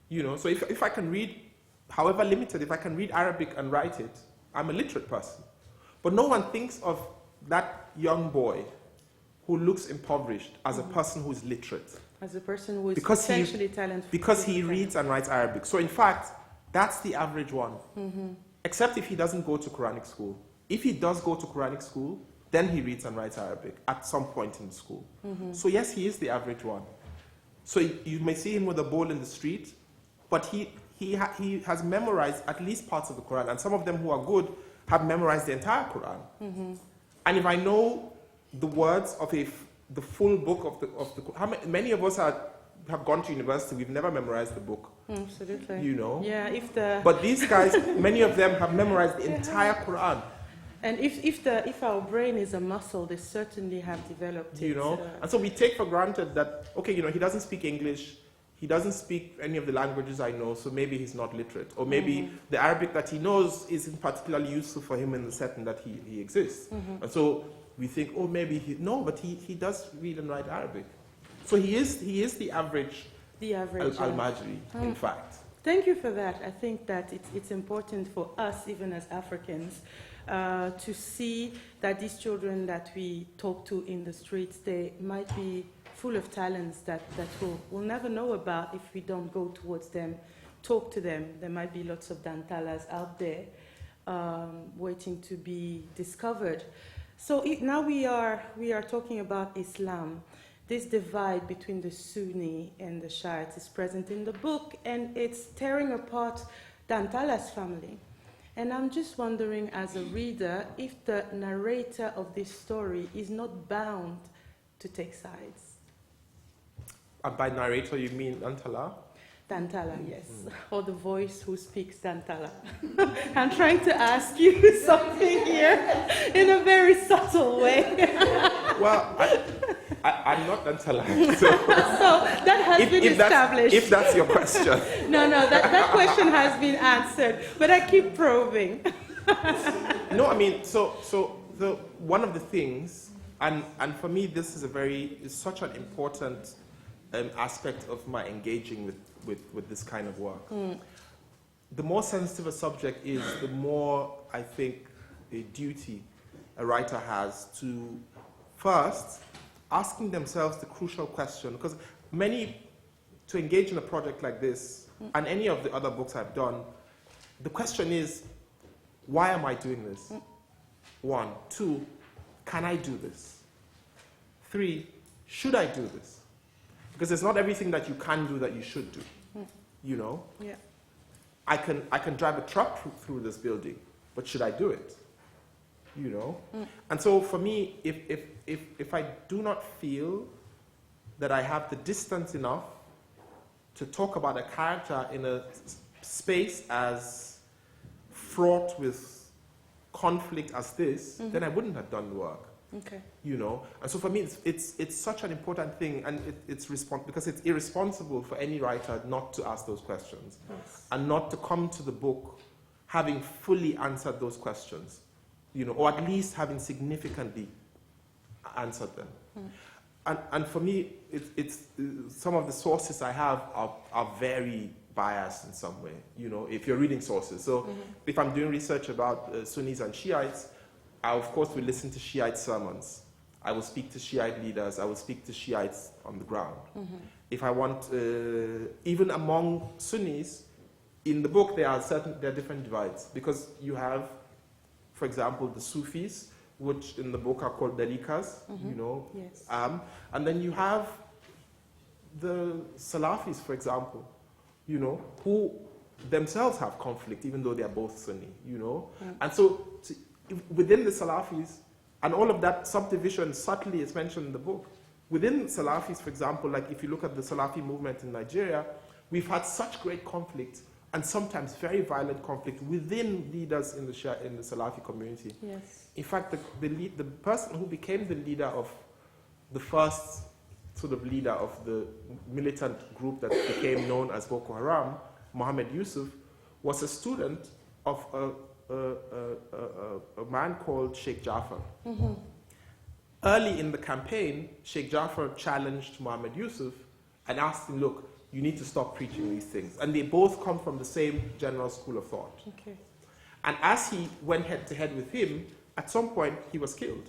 You know, so if I can read, however limited, if I can read Arabic and write it, I'm a literate person. But no one thinks of that young boy who looks impoverished as a person who is literate. As a person who is Because he- essentially talented. Because he reads and writes Arabic. So in fact, that's the average one. Except if he doesn't go to Quranic school. If he does go to Quranic school, then he reads and writes Arabic at some point in school. So yes, he is the average one. So you may see him with a bowl in the street, but he has memorized at least parts of the Quran, and some of them who are good have memorized the entire Quran. And if I know the words of the full book of the many of us have gone to university, we've never memorized the book. Absolutely. You know? Yeah, But these guys, many of them have memorized the entire Quran. and if our brain is a muscle, they certainly have developed it. You know? And so we take for granted that, okay, you know, he doesn't speak English, he doesn't speak any of the languages I know, so maybe he's not literate. Or maybe the Arabic that he knows isn't particularly useful for him in the setting that he exists. And so we think, oh, maybe but he does read and write Arabic. So he is the average, Al-Majri, in fact. Thank you for that. I think that it's important for us, even as Africans, to see that these children that we talk to in the streets, they might be full of talents that we'll never know about if we don't go towards them, talk to them. There might be lots of dantalas out there waiting to be discovered. So now we are talking about Islam. This divide between the Sunni and the Shiites is present in the book, and it's tearing apart Dantala's family. And I'm just wondering, as a reader, if the narrator of this story is not bound to take sides. By narrator, you mean Dantala? Dantala, yes. Or the voice who speaks Dantala. I'm trying to ask you something here in a very subtle way. Well, I'm not Dantala. So that has been established. If that's your question. No, that question has been answered, but I keep probing. No, I mean, so one of the things, and for me, this is such an important aspect of my engaging with this kind of work. The more sensitive a subject is, the more, I think, a duty a writer has to first asking themselves the crucial question, because to engage in a project like this, and any of the other books I've done, the question is, why am I doing this? 1. 2, can I do this? 3, should I do this? Because it's not everything that you can do that you should do, you know? Yeah. I can drive a truck through this building, but should I do it? You know? And so for me, if I do not feel that I have the distance enough to talk about a character in a space as fraught with conflict as this, then I wouldn't have done the work. Okay. You know, and so for me, it's such an important thing, and because it's irresponsible for any writer not to ask those questions, and not to come to the book having fully answered those questions, you know, or at least having significantly answered them. And for me, it's some of the sources I have are very biased in some way. You know, if you're reading sources, so if I'm doing research about Sunnis and Shiites, I, of course, will listen to Shiite sermons. I will speak to Shiite leaders. I will speak to Shiites on the ground. If I want, even among Sunnis, in the book there are different divides, because you have, for example, the Sufis, which in the book are called dariqas, you know, Yes. and then you have the Salafis, for example, you know, who themselves have conflict, even though they are both Sunni, you know, and so. Within the Salafis, and all of that subdivision subtly is mentioned in the book. Within Salafis, for example, like if you look at the Salafi movement in Nigeria, we've had such great conflict, and sometimes very violent conflict within leaders in the Salafi community. Yes. In fact, the person who became the leader of the first sort of leader of the militant group that became known as Boko Haram, Mohammed Yusuf, was a student of a man called Sheikh Jafar. Early in the campaign, Sheikh Jafar challenged Mohammed Yusuf and asked him, look, you need to stop preaching these things. And they both come from the same general school of thought. Okay. And as he went head to head with him, at some point he was killed.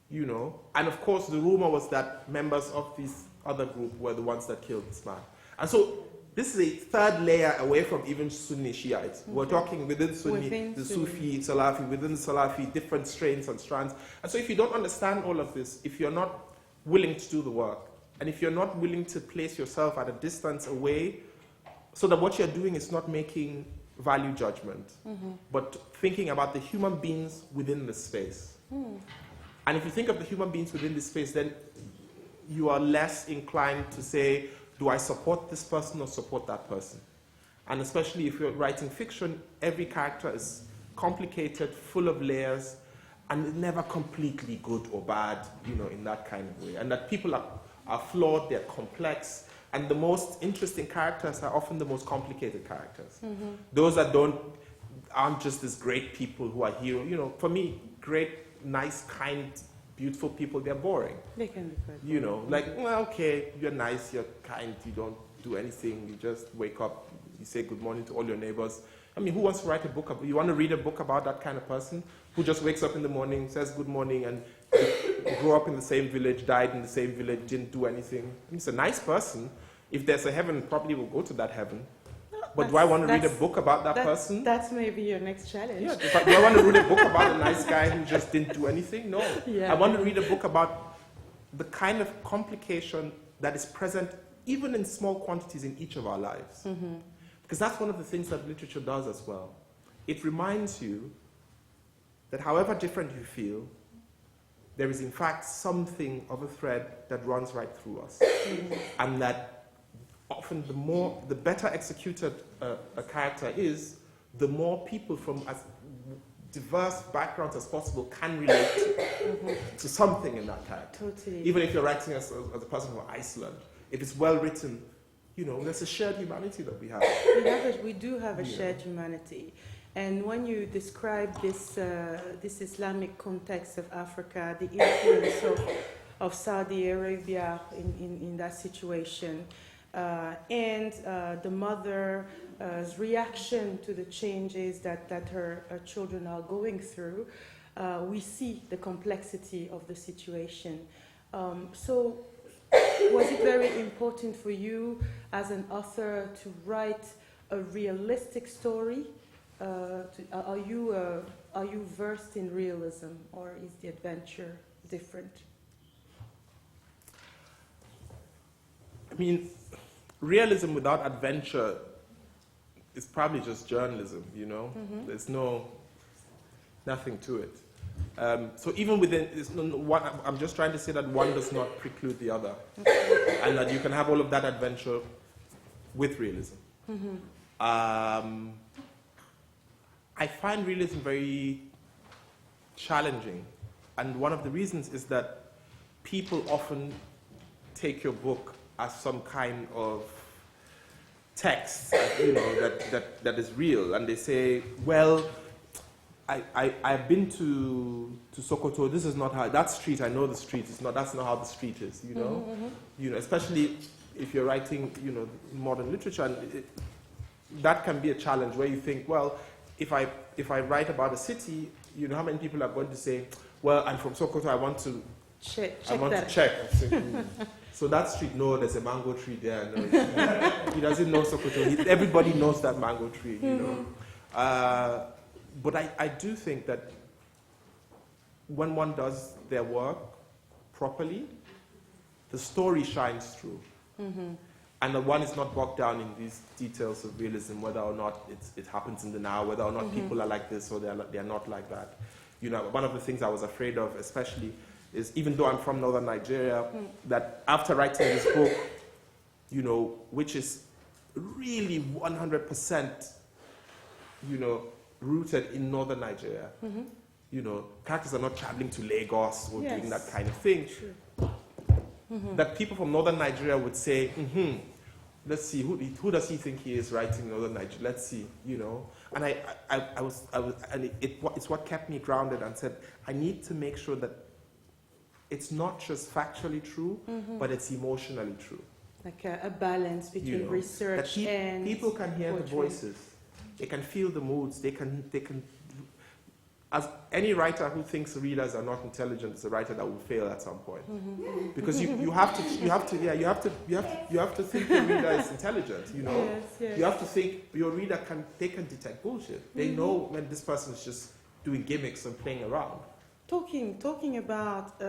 You know, and of course the rumor was that members of this other group were the ones that killed this man. And so this is a third layer away from even Sunni Shiites. We're talking within Sunni, the Sufi, Salafi, within Salafi, different strains and strands. And so if you don't understand all of this, if you're not willing to do the work, and if you're not willing to place yourself at a distance away, so that what you're doing is not making value judgment, but thinking about the human beings within the space. And if you think of the human beings within this space, then you are less inclined to say, do I support this person or support that person? And especially if you're writing fiction, every character is complicated, full of layers, and never completely good or bad, you know, in that kind of way. And that people are flawed, they're complex, and the most interesting characters are often the most complicated characters. Those that aren't just these great people who are heroes. You know, for me, great, nice, kind, beautiful people, they're boring. They can be quite boring. You know, like, well, okay, you're nice, you're kind, you don't do anything, you just wake up, you say good morning to all your neighbors. I mean, who wants to write a book? You want to read a book about that kind of person who just wakes up in the morning, says good morning, and grew up in the same village, died in the same village, didn't do anything. He's a nice person. If there's a heaven, probably will go to that heaven. But do I want to read a book about that person? That's maybe your next challenge. Yeah, do I want to read a book about a nice guy who just didn't do anything? No. Yeah. I want to read a book about the kind of complication that is present even in small quantities in each of our lives. Because that's one of the things that literature does as well. It reminds you that however different you feel, there is in fact something of a thread that runs right through us. And that often the better executed a character is, the more people from as diverse backgrounds as possible can relate to something in that character. Totally. Even if you're writing as a person from Iceland, if it's well written, you know, there's a shared humanity that we have. We do have a shared humanity. And when you describe this Islamic context of Africa, the influence of Saudi Arabia in that situation, and the mother's reaction to the changes that her children are going through, we see the complexity of the situation. So was it very important for you as an author to write a realistic story? Are you versed in realism, or is the adventure different? I mean, realism without adventure is probably just journalism, you know? There's nothing to it. So even within, I'm just trying to say that one does not preclude the other. And that you can have all of that adventure with realism. I find realism very challenging. And one of the reasons is that people often take your book as some kind of text, you know, that is real. And they say, well, I've been to Sokoto. This is not how, that street, I know the street. That's not how the street is, you know? You know, especially if you're writing, you know, modern literature. And that can be a challenge where you think, well, if I write about a city, you know how many people are going to say, well, I'm from Sokoto, I want to check. So that street, no, there's a mango tree there. No, he doesn't know Sokoto. Everybody knows that mango tree, you know. But I do think that when one does their work properly, the story shines through. And that one is not bogged down in these details of realism, whether or not it happens in the now, whether or not people are like this or they're not like that. You know, one of the things I was afraid of, especially, is even though I'm from northern Nigeria, that after writing this book, you know, which is really 100%, you know, rooted in northern Nigeria, you know, characters are not traveling to Lagos or doing that kind of thing. That people from northern Nigeria would say, let's see, who does he think he is writing northern Nigeria? Let's see, you know. And it's what kept me grounded and said, I need to make sure that it's not just factually true, but it's emotionally true. Like a balance between, you know, research and people can hear poetry. The voices, they can feel the moods, they can as any writer who thinks readers are not intelligent is a writer that will fail at some point. Because you have to think your reader is intelligent, you know. Yes, yes. You have to think your reader can detect bullshit. They know when this person is just doing gimmicks and playing around. Talking about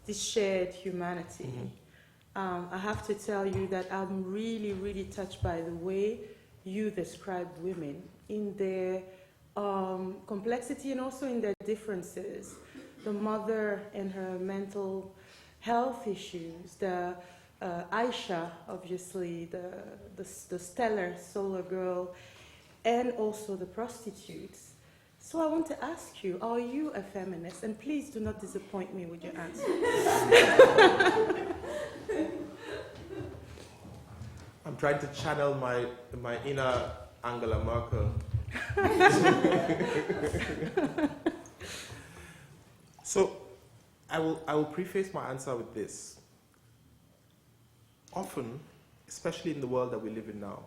this shared humanity, I have to tell you that I'm really, really touched by the way you describe women in their complexity and also in their differences. The mother and her mental health issues, the Aisha, obviously, the stellar solar girl, and also the prostitutes. So I want to ask you, are you a feminist? And please do not disappoint me with your answer. I'm trying to channel my inner Angela Merkel. So I will preface my answer with this. Often, especially in the world that we live in now,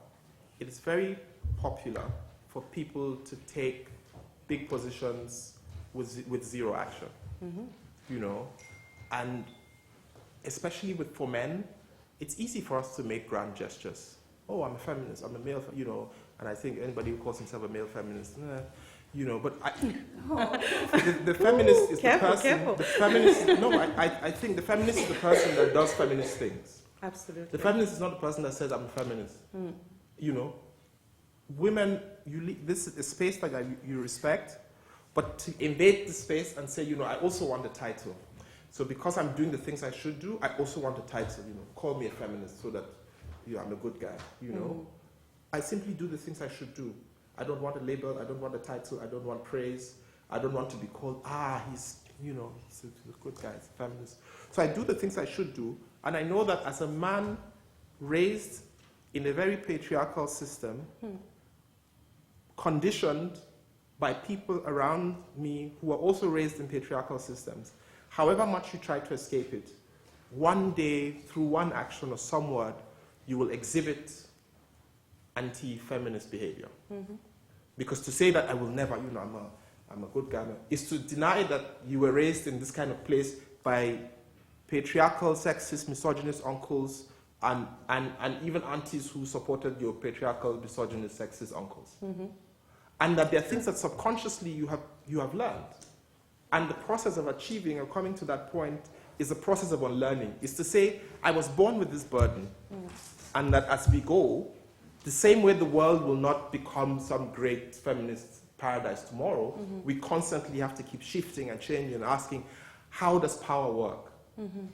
it is very popular for people to take big positions with zero action, you know, and especially for men, it's easy for us to make grand gestures. Oh, I'm a feminist, I'm a male, you know, and I think anybody who calls himself a male feminist, you know, but the feminist is the person. Careful. The feminist, no, I think the feminist is the person that does feminist things. Absolutely. The feminist is not the person that says I'm a feminist. You know, women, this is a space that you respect, but to invade the space and say, you know, I also want a title. So because I'm doing the things I should do, I also want a title, you know, call me a feminist so that, you know, I'm a good guy, you know. I simply do the things I should do. I don't want a label, I don't want a title, I don't want praise, I don't want to be called, he's, you know, he's a good guy, he's a feminist. So I do the things I should do, and I know that as a man raised in a very patriarchal system, conditioned by people around me who are also raised in patriarchal systems, however much you try to escape it, one day, through one action or some word, you will exhibit anti-feminist behavior. Because to say that I will never, you know, I'm a good guy, is to deny that you were raised in this kind of place by patriarchal, sexist, misogynist uncles and even aunties who supported your patriarchal, misogynist, sexist uncles. And that there are things that subconsciously you have learned. And the process of achieving or coming to that point is a process of unlearning. It's to say, I was born with this burden, and that as we go, the same way the world will not become some great feminist paradise tomorrow, we constantly have to keep shifting and changing and asking, how does power work?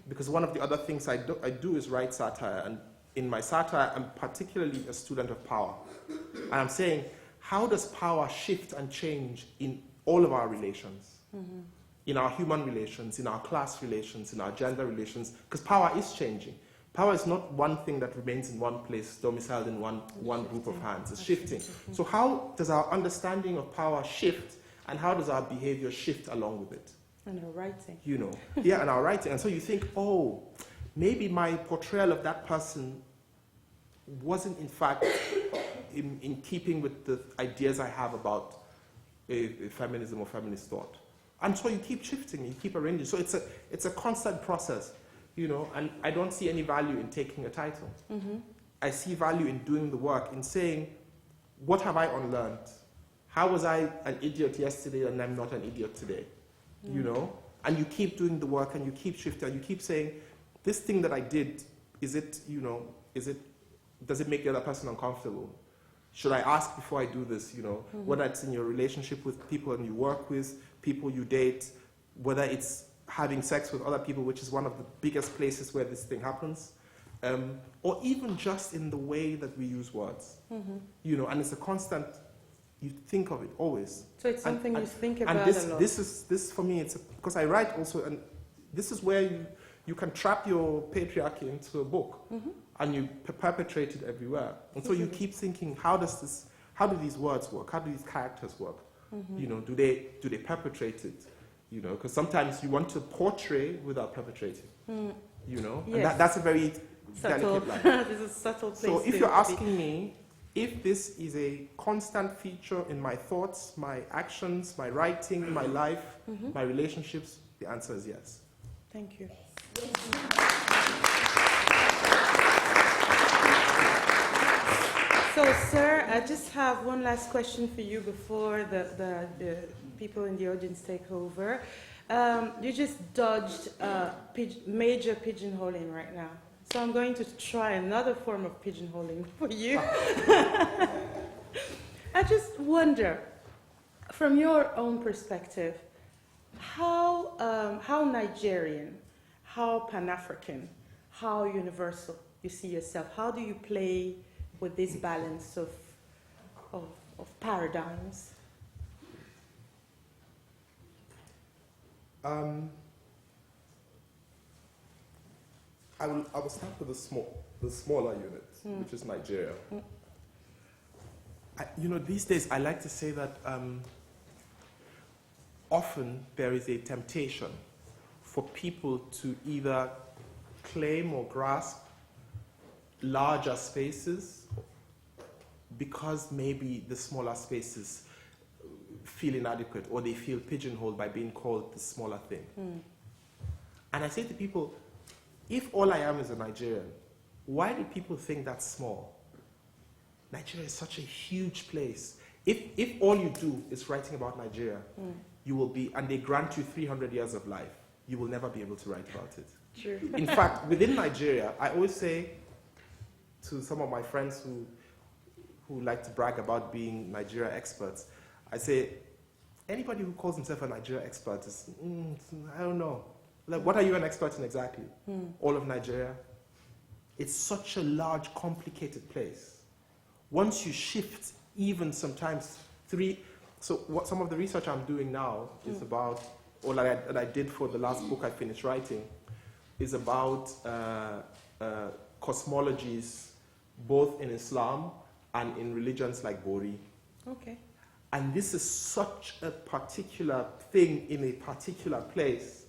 Because one of the other things I do is write satire, and in my satire, I'm particularly a student of power. And I'm saying, how does power shift and change in all of our relations? In our human relations, in our class relations, in our gender relations, because power is changing. Power is not one thing that remains in one place, domiciled in one group of hands. It's shifting. So how does our understanding of power shift, and how does our behavior shift along with it? And our writing. You know, yeah, and our writing. And so you think, oh, maybe my portrayal of that person wasn't in fact in keeping with the ideas I have about feminism or feminist thought. And so you keep shifting, you keep arranging. So it's a constant process, you know, and I don't see any value in taking a title. I see value in doing the work, in saying, what have I unlearned? How was I an idiot yesterday and I'm not an idiot today? You know? And you keep doing the work and you keep shifting and you keep saying, this thing that I did, is it, you know, does it make the other person uncomfortable? Should I ask before I do this, you know? Whether it's in your relationship with people and you work with, people you date, whether it's having sex with other people, which is one of the biggest places where this thing happens, or even just in the way that we use words, you know, and it's a constant, you think of it always. So it's something you think about and a lot. This for me, because I write also, and this is where you can trap your patriarchy into a book, and you perpetrate it everywhere. And so you keep thinking, how do these words work? How do these characters work? You know, do they perpetrate it? You know, because sometimes you want to portray without perpetrating. You know, Yes. and that's a very subtle. delicate line. There's a subtle place. So if you're asking me, if this is a constant feature in my thoughts, my actions, my writing, my life, my relationships, the answer is yes. Thank you. So, sir, I just have one last question for you before the people in the audience take over. You just dodged major pigeonholing right now. So I'm going to try another form of pigeonholing for you. I just wonder, from your own perspective, how Nigerian, how Pan-African, how universal you see yourself? How do you play with this balance of paradigms? I will start with the smaller unit, which is Nigeria. These days I like to say that often there is a temptation for people to either claim or grasp larger spaces because maybe the smaller spaces feel inadequate or they feel pigeonholed by being called the smaller thing. And I say to people, if all I am is a Nigerian, why do people think that's small? Nigeria is such a huge place. If all you do is writing about Nigeria, you will be, and they grant you 300 years of life, you will never be able to write about it. True. In fact, within Nigeria, I always say to some of my friends who like to brag about being Nigeria experts, I say, anybody who calls himself a Nigeria expert is, I don't know. Like, what are you an expert in exactly? All of Nigeria? It's such a large, complicated place. Once you shift, even sometimes so some of the research I'm doing now is about, or that I did for the last book I finished writing, is about cosmologies, both in Islam and in religions like Bori. Okay. And this is such a particular thing in a particular place,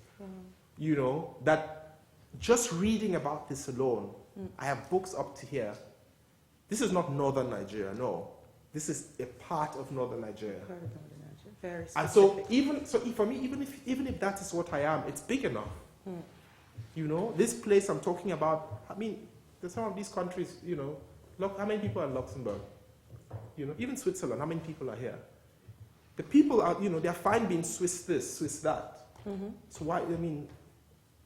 that just reading about this alone, I have books up to here. This is not northern Nigeria, no. This is a part of northern Nigeria. Part of northern Nigeria. Very specific. And so for me, even if that is what I am, it's big enough. This place I'm talking about, I mean, there's some of these countries, look, how many people are in Luxembourg? Even Switzerland, how many people are here? The people are, they're fine being Swiss this, Swiss that. So why,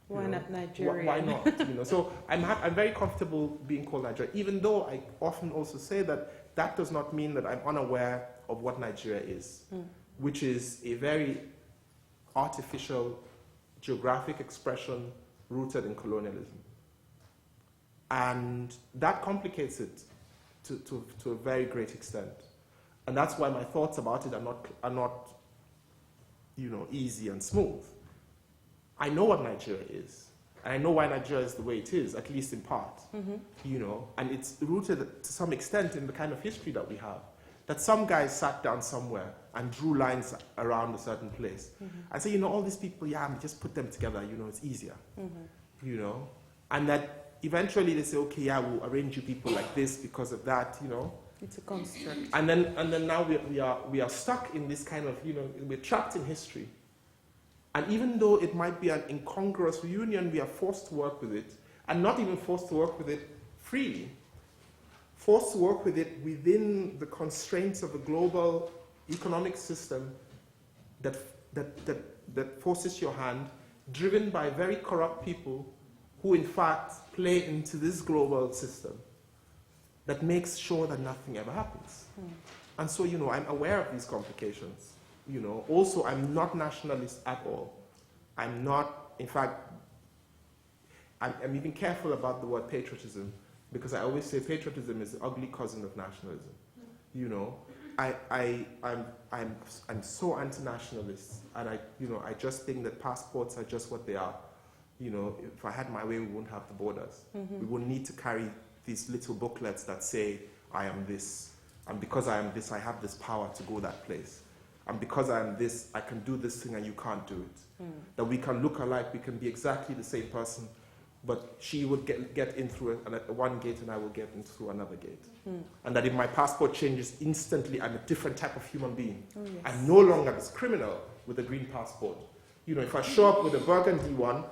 why not Nigeria? Why not? So I'm very comfortable being called Nigeria, even though I often also say that does not mean that I'm unaware of what Nigeria is, which is a very artificial geographic expression rooted in colonialism. And that complicates it to a very great extent. And that's why my thoughts about it are not easy and smooth. I know what Nigeria is. And I know why Nigeria is the way it is, at least in part. And it's rooted to some extent in the kind of history that we have. That some guys sat down somewhere and drew lines around a certain place. And say, all these people, just put them together, it's easier. And that eventually they say, okay, we'll arrange you people like this because of that, It's a construct. And then now we are stuck in this kind of, we're trapped in history. And even though it might be an incongruous union, we are forced to work with it, and not even forced to work with it freely. Forced to work with it within the constraints of a global economic system that forces your hand, driven by very corrupt people who in fact play into this global system that makes sure that nothing ever happens. And so, I'm aware of these complications. Also, I'm not nationalist at all. I'm not, in fact, I'm even careful about the word patriotism, because I always say patriotism is the ugly cousin of nationalism. I'm so anti-nationalist, and I just think that passports are just what they are. If I had my way, we wouldn't have the borders. We wouldn't need to carry these little booklets that say, I am this, and because I am this, I have this power to go that place. And because I am this, I can do this thing and you can't do it. That we can look alike, we can be exactly the same person, but she would get in through one gate and I will get in through another gate. And that if my passport changes instantly, I'm a different type of human being. Oh, yes. I'm no longer this criminal with a green passport. You know, if I show up with a burgundy one,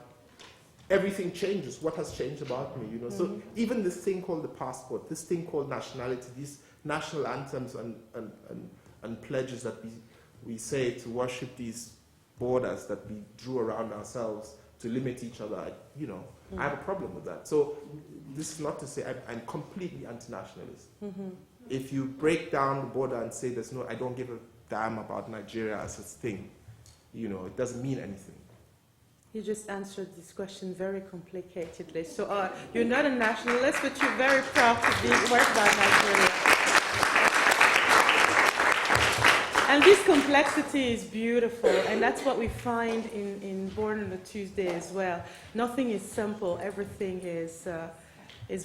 everything changes. What has changed about me, you know? So even this thing called the passport, this thing called nationality, these national anthems and pledges that we say to worship these borders that we drew around ourselves to limit each other, you know, I have a problem with that. So this is not to say I'm completely anti-nationalist. If you break down the border and say I don't give a damn about Nigeria as a thing, you know, it doesn't mean anything. You just answered this question very complicatedly. So you're not a nationalist, but you're very proud to be work about Nigeria. And this complexity is beautiful, and that's what we find in Born on a Tuesday as well. Nothing is simple. Everything is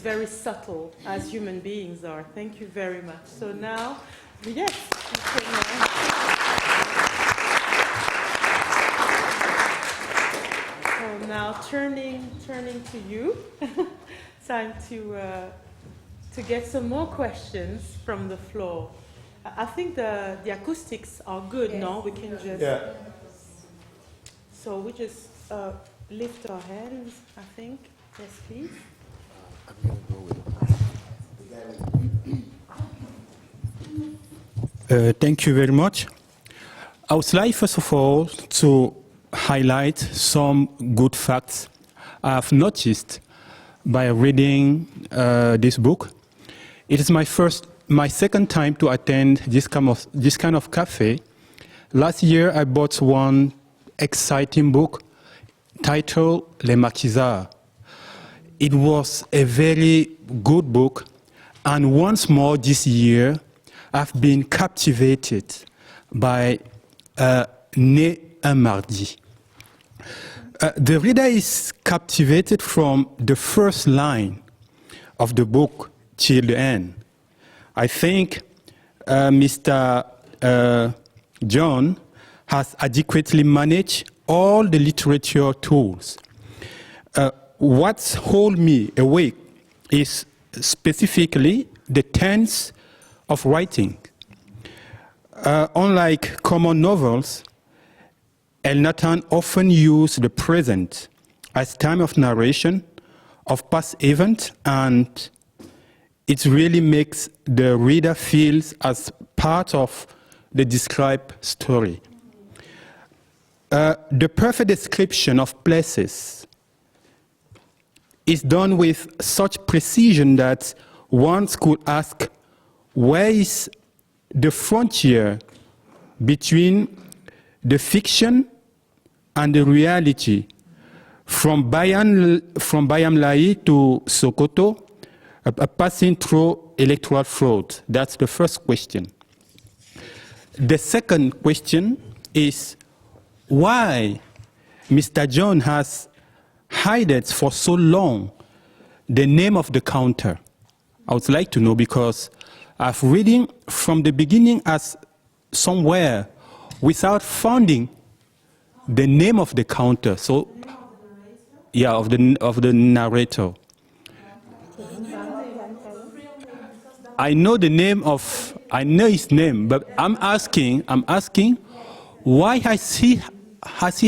very subtle, as human beings are. Thank you very much. So now, yes. So now, turning to you. Time to get some more questions from the floor. I think the acoustics are good, yes. No? We can just... Yeah. So we just lift our hands, I think. Yes, please. I'm going to go with thank you very much. I would like, first of all, to highlight some good facts I've noticed by reading this book. It is my second time to attend this kind of cafe. Last year, I bought one exciting book titled Les Maquisards. It was a very good book, and once more this year, I've been captivated by Né un mardi. The reader is captivated from the first line of the book till the end. I think Mr. John has adequately managed all the literature tools. What's hold me awake is specifically the tense of writing. Unlike common novels, Elnathan often used the present as time of narration of past events, and it really makes the reader feel as part of the described story. The perfect description of places is done with such precision that one could ask, where is the frontier between the fiction and the reality? From Bayamlayi to Sokoto, passing through electoral fraud? That's the first question. The second question is why Mr. John has hidden for so long the name of the counter. I would like to know, because I've reading from the beginning as somewhere without finding the name of the counter. So, yeah, of the narrator. I know his name, but I'm asking, why has he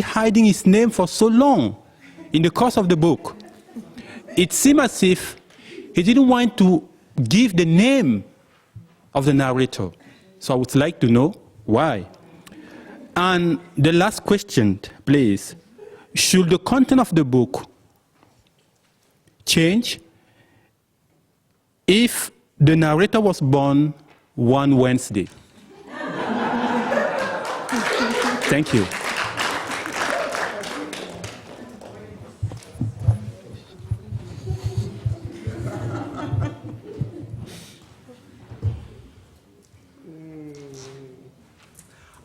hiding his name for so long in the course of the book? It seems as if he didn't want to give the name of the narrator. So I would like to know why. And the last question, please. Should the content of the book change if the narrator was born one Wednesday? Thank you.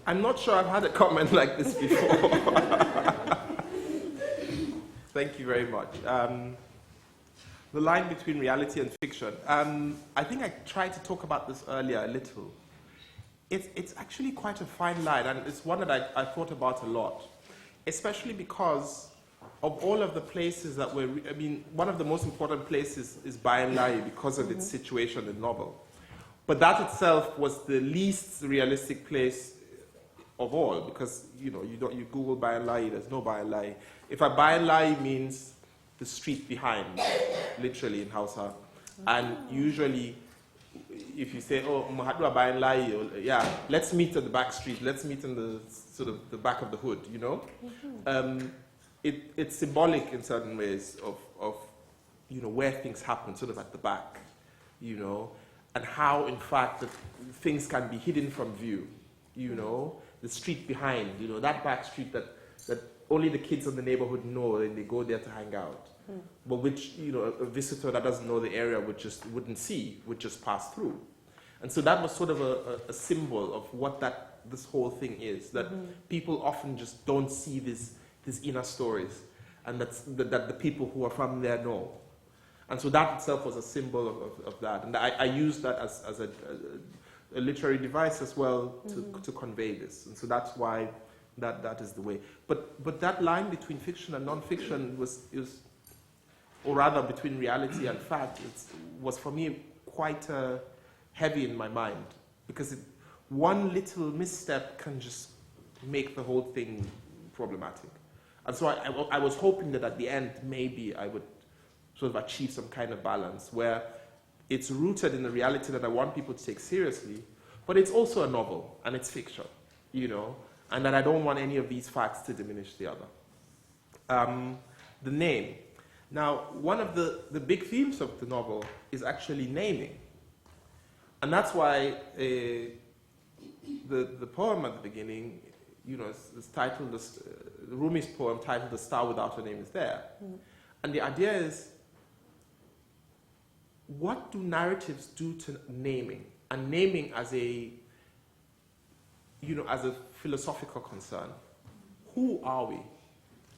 I'm not sure I've had a comment like this before. Thank you very much. The line between reality and fiction. I think I tried to talk about this earlier a little. It's actually quite a fine line, and it's one that I thought about a lot, especially because of all of the places that were, I mean, one of the most important places is Bayan Lai because of its situation in the novel. But that itself was the least realistic place of all, because you Google Bayan Lai, there's no Bayan Lai. If a Bayan Lai means the street behind, literally in Hausa, and usually if you say, oh, Mahadwa Bayan Lai, yeah, let's meet at the back street, let's meet in the sort of the back of the hood, you know? It's symbolic in certain ways of where things happen, sort of at the back, and how, in fact, things can be hidden from view, the street behind, that back street that only the kids of the neighborhood know and they go there to hang out, but which, a visitor that doesn't know the area wouldn't see, would just pass through. And so that was sort of a symbol of what this whole thing is, that people often just don't see these inner stories, and that the people who are from there know. And so that itself was a symbol of that. And I used that as a literary device as well to convey this. And so that's why that is the way. But that line between fiction and non-fiction or rather between reality and fact, was for me quite heavy in my mind, because one little misstep can just make the whole thing problematic. And so I was hoping that at the end, maybe I would sort of achieve some kind of balance where it's rooted in the reality that I want people to take seriously, but it's also a novel and it's fiction, and that I don't want any of these facts to diminish the other. The name. Now, one of the big themes of the novel is actually naming. And that's why the poem at the beginning, is titled, Rumi's poem titled The Star Without a Name is There. And the idea is, what do narratives do to naming? And naming as a philosophical concern. Who are we?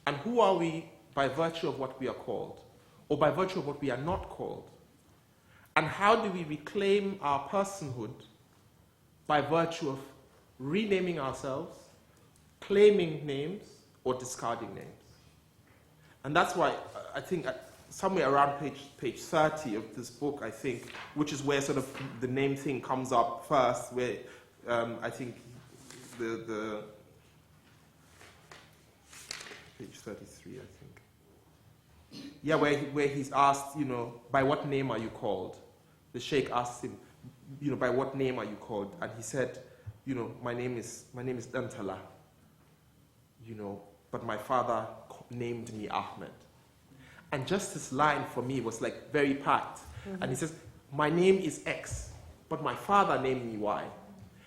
And who are we by virtue of what we are called, or by virtue of what we are not called? And how do we reclaim our personhood by virtue of renaming ourselves, claiming names, or discarding names? And that's why I think somewhere around page 30 of this book, I think, which is where sort of the name thing comes up first, where I think the page 33, I think. Yeah, where he's asked, by what name are you called? The Sheikh asked him, by what name are you called? And he said, my name is Dantala, but my father named me Ahmed. And just this line for me was like very packed. And he says, my name is X, but my father named me Y.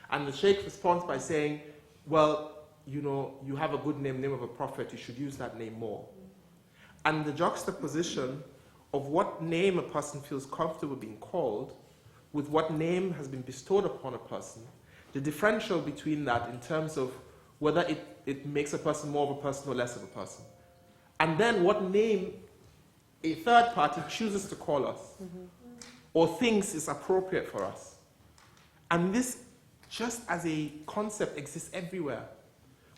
And the Sheikh responds by saying, well, you have a good name of a prophet, you should use that name more. And the juxtaposition of what name a person feels comfortable being called with what name has been bestowed upon a person, the differential between that in terms of whether it makes a person more of a person or less of a person. And then what name a third party chooses to call us or thinks is appropriate for us. And this, just as a concept, exists everywhere.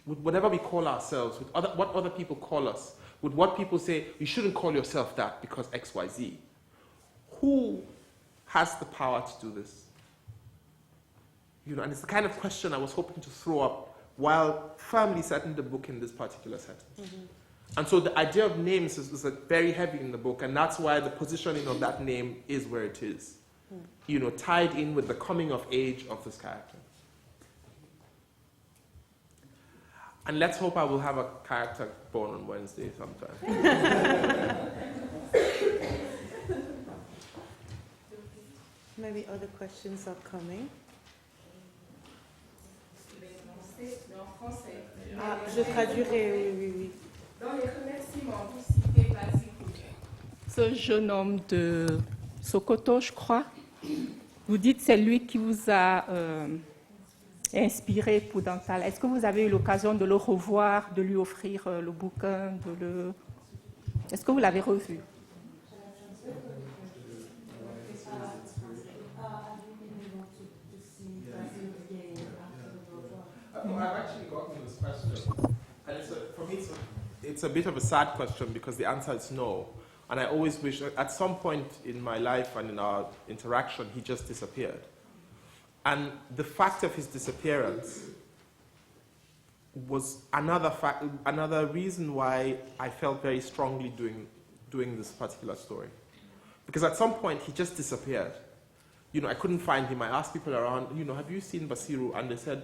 With whatever we call ourselves, with what other people call us, with what people say, you shouldn't call yourself that because X, Y, Z. Who has the power to do this? And it's the kind of question I was hoping to throw up while firmly setting the book in this particular setting. And so the idea of names is very heavy in the book, and that's why the positioning of that name is where it is. Tied in with the coming of age of this character. And let's hope I will have a character born on Wednesday sometime. Maybe other questions are coming. Ah, je traduirai, oui. Dans les remerciements, vous citez ce jeune homme de Sokoto, je crois. Vous dites c'est lui qui vous a inspiré pour Dantal. Est-ce que vous avez eu l'occasion de le revoir, de lui offrir le bouquin, Est-ce que vous l'avez revu? I've actually gotten this question, and for me it's a bit of a sad question because the answer is no. And I always wish, at some point in my life and in our interaction, he just disappeared. And the fact of his disappearance was another reason why I felt very strongly doing this particular story. Because at some point, he just disappeared. You know, I couldn't find him. I asked people around, you know, have you seen Basiru? And they said,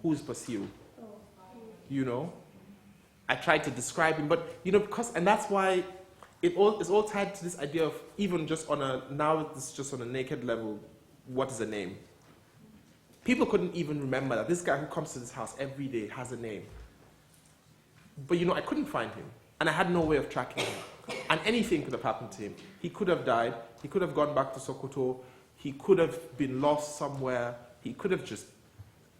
who's Basiru? You know? I tried to describe him, but, you know, and that's why it's all tied to this idea of even just now it's just on a naked level, what is a name? People couldn't even remember that this guy who comes to this house every day has a name. But, you know, I couldn't find him, and I had no way of tracking him. And anything could have happened to him. He could have died. He could have gone back to Sokoto. He could have been lost somewhere. He could have just,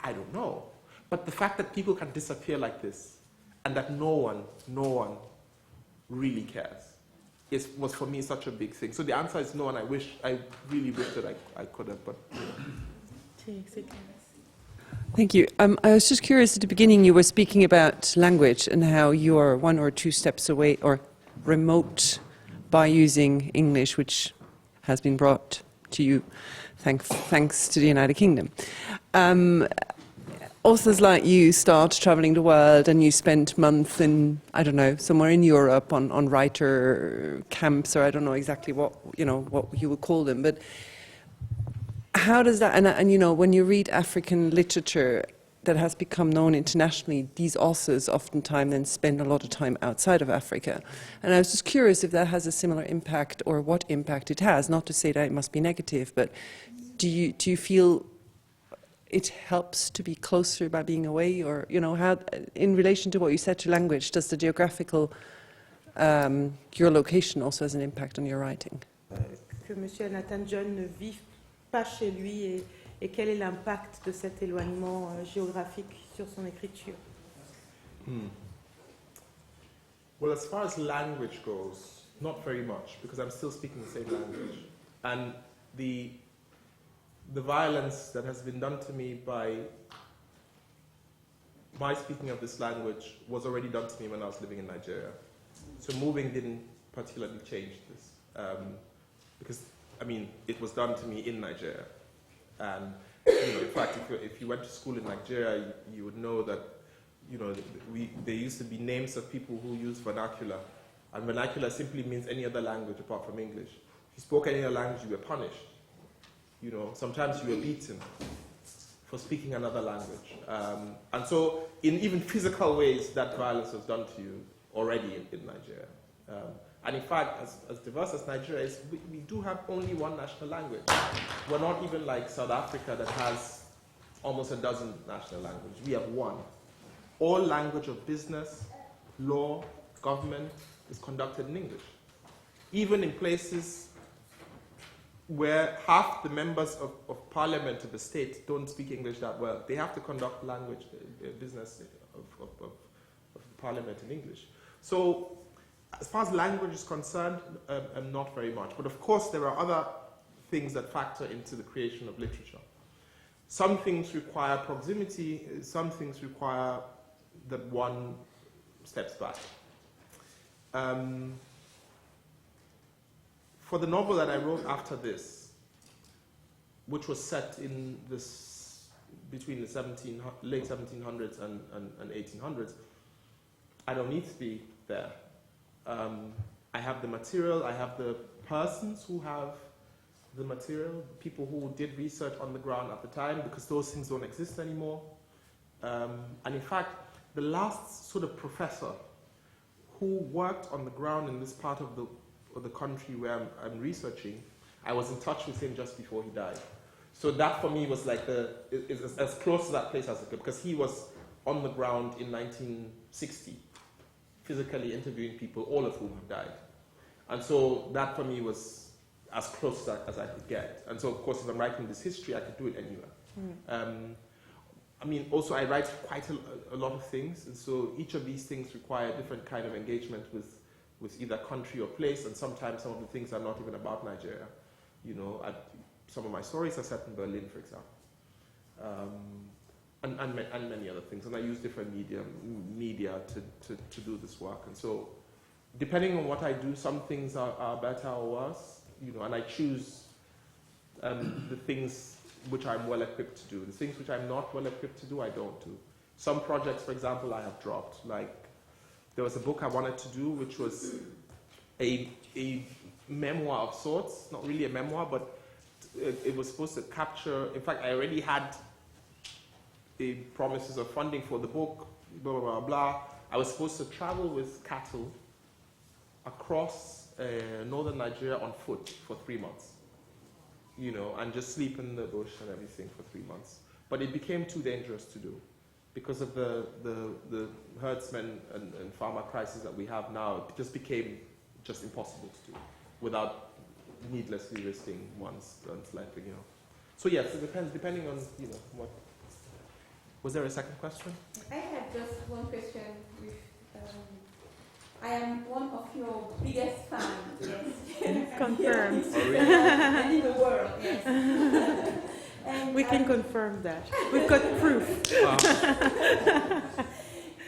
I don't know. But the fact that people can disappear like this, and that no one really cares, was for me such a big thing. So the answer is no, and I really wish that I could have, but. Thank you. I was just curious, at the beginning you were speaking about language and how you are 1 or 2 steps away or remote by using English, which has been brought to you thanks to the United Kingdom. Authors like you start traveling the world and you spend months in, I don't know, somewhere in Europe on writer camps, or I don't know exactly what you would call them, but how does that, and you know, when you read African literature that has become known internationally, these authors oftentimes then spend a lot of time outside of Africa. And I was just curious if that has a similar impact or what impact it has, not to say that it must be negative, but do you feel it helps to be closer by being away, or, you know, how, in relation to what you said to language, does the geographical, your location also has an impact on your writing? Que Monsieur Elnathan John ne vive pas chez lui et quel est l'impact de cet éloignement géographique sur son écriture? Well, as far as language goes, not very much, because I'm still speaking the same language. And the violence that has been done to me by my speaking of this language was already done to me when I was living in Nigeria. So moving didn't particularly change this, because, I mean, it was done to me in Nigeria. And, you know, in fact, if you went to school in Nigeria, you would know that, you know, there used to be names of people who use vernacular. And vernacular simply means any other language apart from English. If you spoke any other language, you were punished. You know, sometimes you were beaten for speaking another language. And so, in even physical ways, that violence was done to you already in Nigeria. And in fact, as diverse as Nigeria is, we do have only one national language. We're not even like South Africa that has almost a dozen national languages. We have one. All language of business, law, government is conducted in English. Even in places where half the members of parliament of the state don't speak English that well, they have to conduct language business of parliament in English. So, as far as language is concerned, not very much. But of course, there are other things that factor into the creation of literature. Some things require proximity, some things require that one steps back. For the novel that I wrote after this, which was set in between the late 1700s and 1800s, I don't need to be there. I have the material, I have the persons who have the material, people who did research on the ground at the time, because those things don't exist anymore. And in fact, the last sort of professor who worked on the ground in this part of the country where I'm researching, I was in touch with him just before he died. So that for me was like is as close to that place as it could, because he was on the ground in 1960, physically interviewing people, all of whom have died. And so that for me was as close as I could get. And so of course, if I'm writing this history, I could do it anywhere. I mean, also I write quite a lot of things, and so each of these things require a different kind of engagement with either country or place, and sometimes some of the things are not even about Nigeria. You know, some of my stories are set in Berlin, for example. and many other things. And I use different media to do this work. And so, depending on what I do, some things are better or worse, you know, and I choose the things which I'm well equipped to do. The things which I'm not well equipped to do, I don't do. Some projects, for example, I have dropped. Like, there was a book I wanted to do, which was a memoir of sorts, not really a memoir, but it was supposed to capture, in fact, I already had the promises of funding for the book, blah, blah, blah, blah. I was supposed to travel with cattle across northern Nigeria on foot for 3 months, you know, and just sleep in the bush and everything for 3 months. But it became too dangerous to do because of the herdsmen and farmer crisis that we have now. It just became just impossible to do without needlessly risking one's life, you know. So yes, it depends, depending on, you know, what. Was there a second question? I had just one question. With, I am one of your biggest fans. Yes. Confirmed. Oh, really? And in the world, yes. And We can confirm that. We've got proof.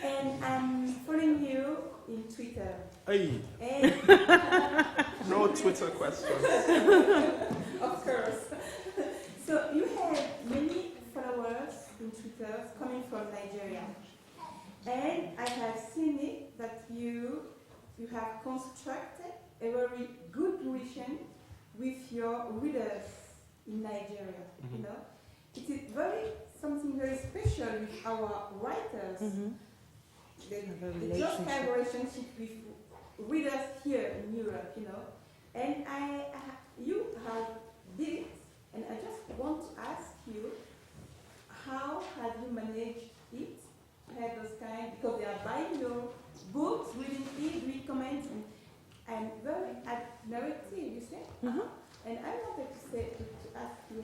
And I'm following you in Twitter. Hey, And no Twitter questions. of course. So you have many followers in Twitter coming from Nigeria. And I have seen it that you have constructed a very good relation with your readers in Nigeria. Mm-hmm. You know, it is something very special with our writers. Mm-hmm. They just have a relationship with readers here in Europe. You know, and you have did it, and I just want to ask you, how have you managed it? Have those kind, because they are buying your books, reading it, read comments, and very admirative, you say. Mm-hmm. And I wanted to ask you,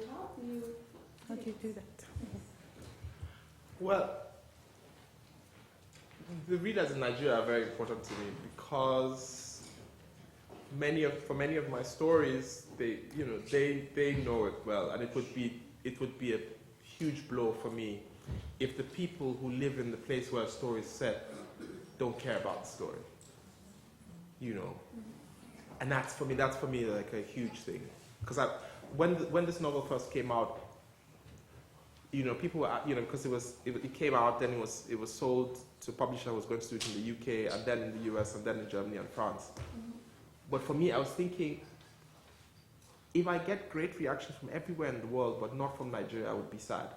how do you do that? Well, the readers in Nigeria are very important to me because for many of my stories, they know it well, and it would be a huge blow for me if the people who live in the place where a story is set don't care about the story, you know. And that's for me like a huge thing, because when this novel first came out, you know, people were, you know, because it came out, then it was sold to a publisher who was going to do it in the UK, and then in the US, and then in Germany and France. But for me, I was thinking, if I get great reactions from everywhere in the world, but not from Nigeria, I would be sad.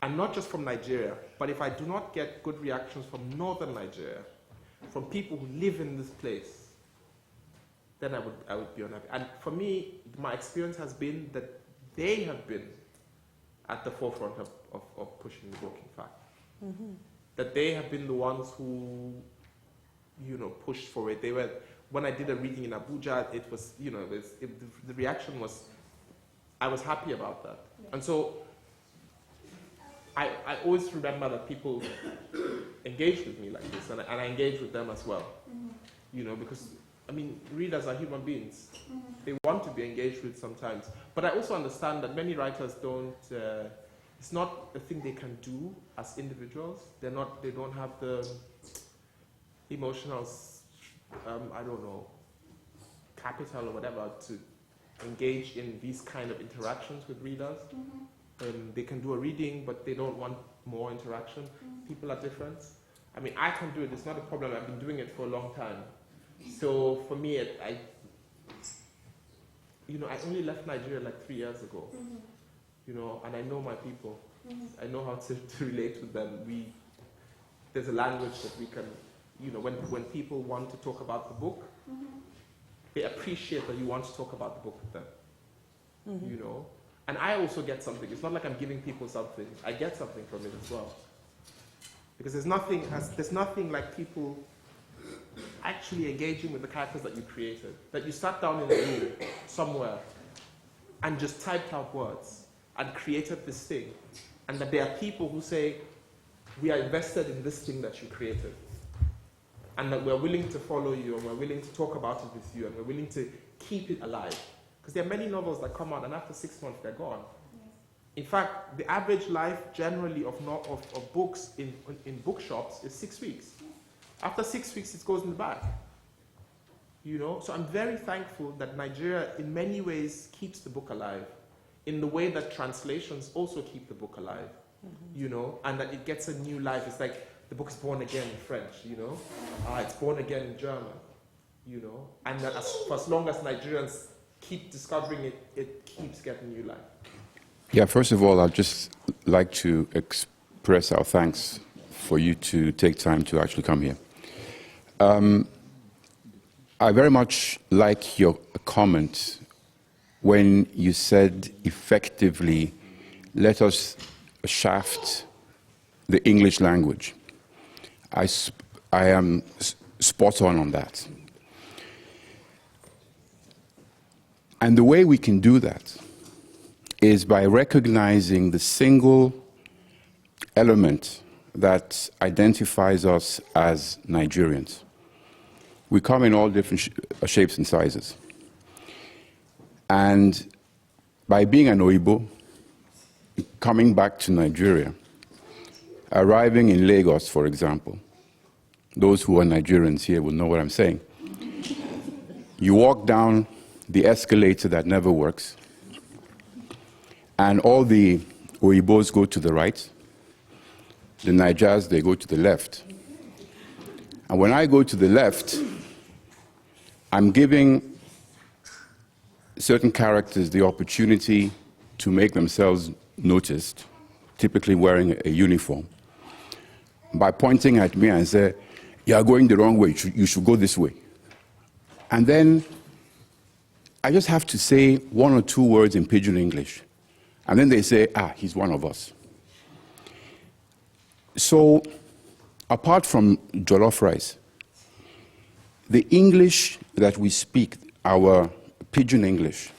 And not just from Nigeria, but if I do not get good reactions from northern Nigeria, from people who live in this place, then I would be unhappy. And for me, my experience has been that they have been at the forefront of pushing the book, in fact. Mm-hmm. That they have been the ones who, you know, pushed for it. They were, when I did a reading in Abuja, it was, you know, the reaction was, I was happy about that. Yeah. And so, I always remember that people engage with me like this, and I engage with them as well. Mm-hmm. You know, because, I mean, readers are human beings. Mm-hmm. They want to be engaged with sometimes. But I also understand that many writers don't, it's not a thing they can do as individuals. They don't have the emotional, I don't know, capital or whatever to engage in these kind of interactions with readers. Mm-hmm. They can do a reading, but they don't want more interaction. Mm-hmm. People are different. I mean, I can do it. It's not a problem. I've been doing it for a long time. So for me, I only left Nigeria like 3 years ago. Mm-hmm. You know, and I know my people. Mm-hmm. I know how to relate with them. There's a language that we can, you know, when people want to talk about the book, mm-hmm. they appreciate that you want to talk about the book with them. Mm-hmm. You know. And I also get something. It's not like I'm giving people something. I get something from it as well. Because there's nothing like people actually engaging with the characters that you created. That you sat down in a room somewhere and just typed out words and created this thing. And that there are people who say, we are invested in this thing that you created. And that we're willing to follow you, and we're willing to talk about it with you, and we're willing to keep it alive. Because there are many novels that come out, and after 6 months, they're gone. Yes. In fact, the average life generally of books in bookshops is 6 weeks. After 6 weeks, it goes in the back. You know, so I'm very thankful that Nigeria, in many ways, keeps the book alive, in the way that translations also keep the book alive. You know, and that it gets a new life. It's like the book is born again in French. You know, it's born again in German. You know, and that for as long as Nigerians keep discovering it, it keeps getting new life. Yeah, first of all, I'd just like to express our thanks for you to take time to actually come here. I very much like your comment when you said effectively, let us shaft the English language. I am spot on that. And the way we can do that is by recognizing the single element that identifies us as Nigerians. We come in all different shapes and sizes. And by being an Oyibo, coming back to Nigeria, arriving in Lagos, for example, those who are Nigerians here will know what I'm saying. You walk down the escalator that never works, and all the Oyibos go to the right, the Nigers, they go to the left. And when I go to the left, I'm giving certain characters the opportunity to make themselves noticed, typically wearing a uniform, by pointing at me and say, you are going the wrong way, you should go this way. And then I just have to say 1 or 2 words in Pidgin English. And then they say, he's one of us. So, apart from jollof rice, the English that we speak, our Pidgin English,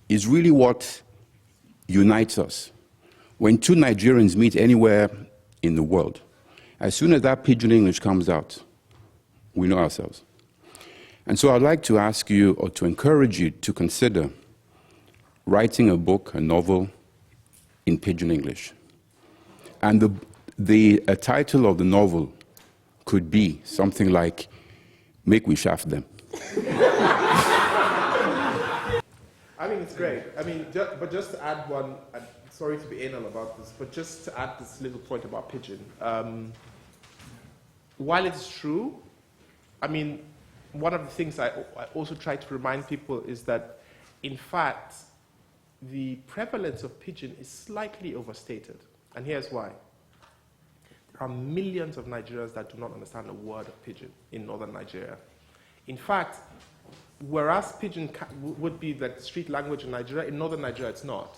is really what unites us. When 2 Nigerians meet anywhere in the world, as soon as that Pidgin English comes out, we know ourselves. And so I'd like to ask you, or to encourage you, to consider writing a book, a novel, in Pidgin English. And the title of the novel could be something like, Make We Shaft Them. I mean, it's great. I mean, but just to add one, sorry to be anal about this, but just to add this little point about Pidgin. While it's true, I mean, one of the things I also try to remind people is that, in fact, the prevalence of Pidgin is slightly overstated. And here's why. There are millions of Nigerians that do not understand a word of Pidgin in northern Nigeria. In fact, whereas Pidgin would be the street language in Nigeria, in northern Nigeria it's not.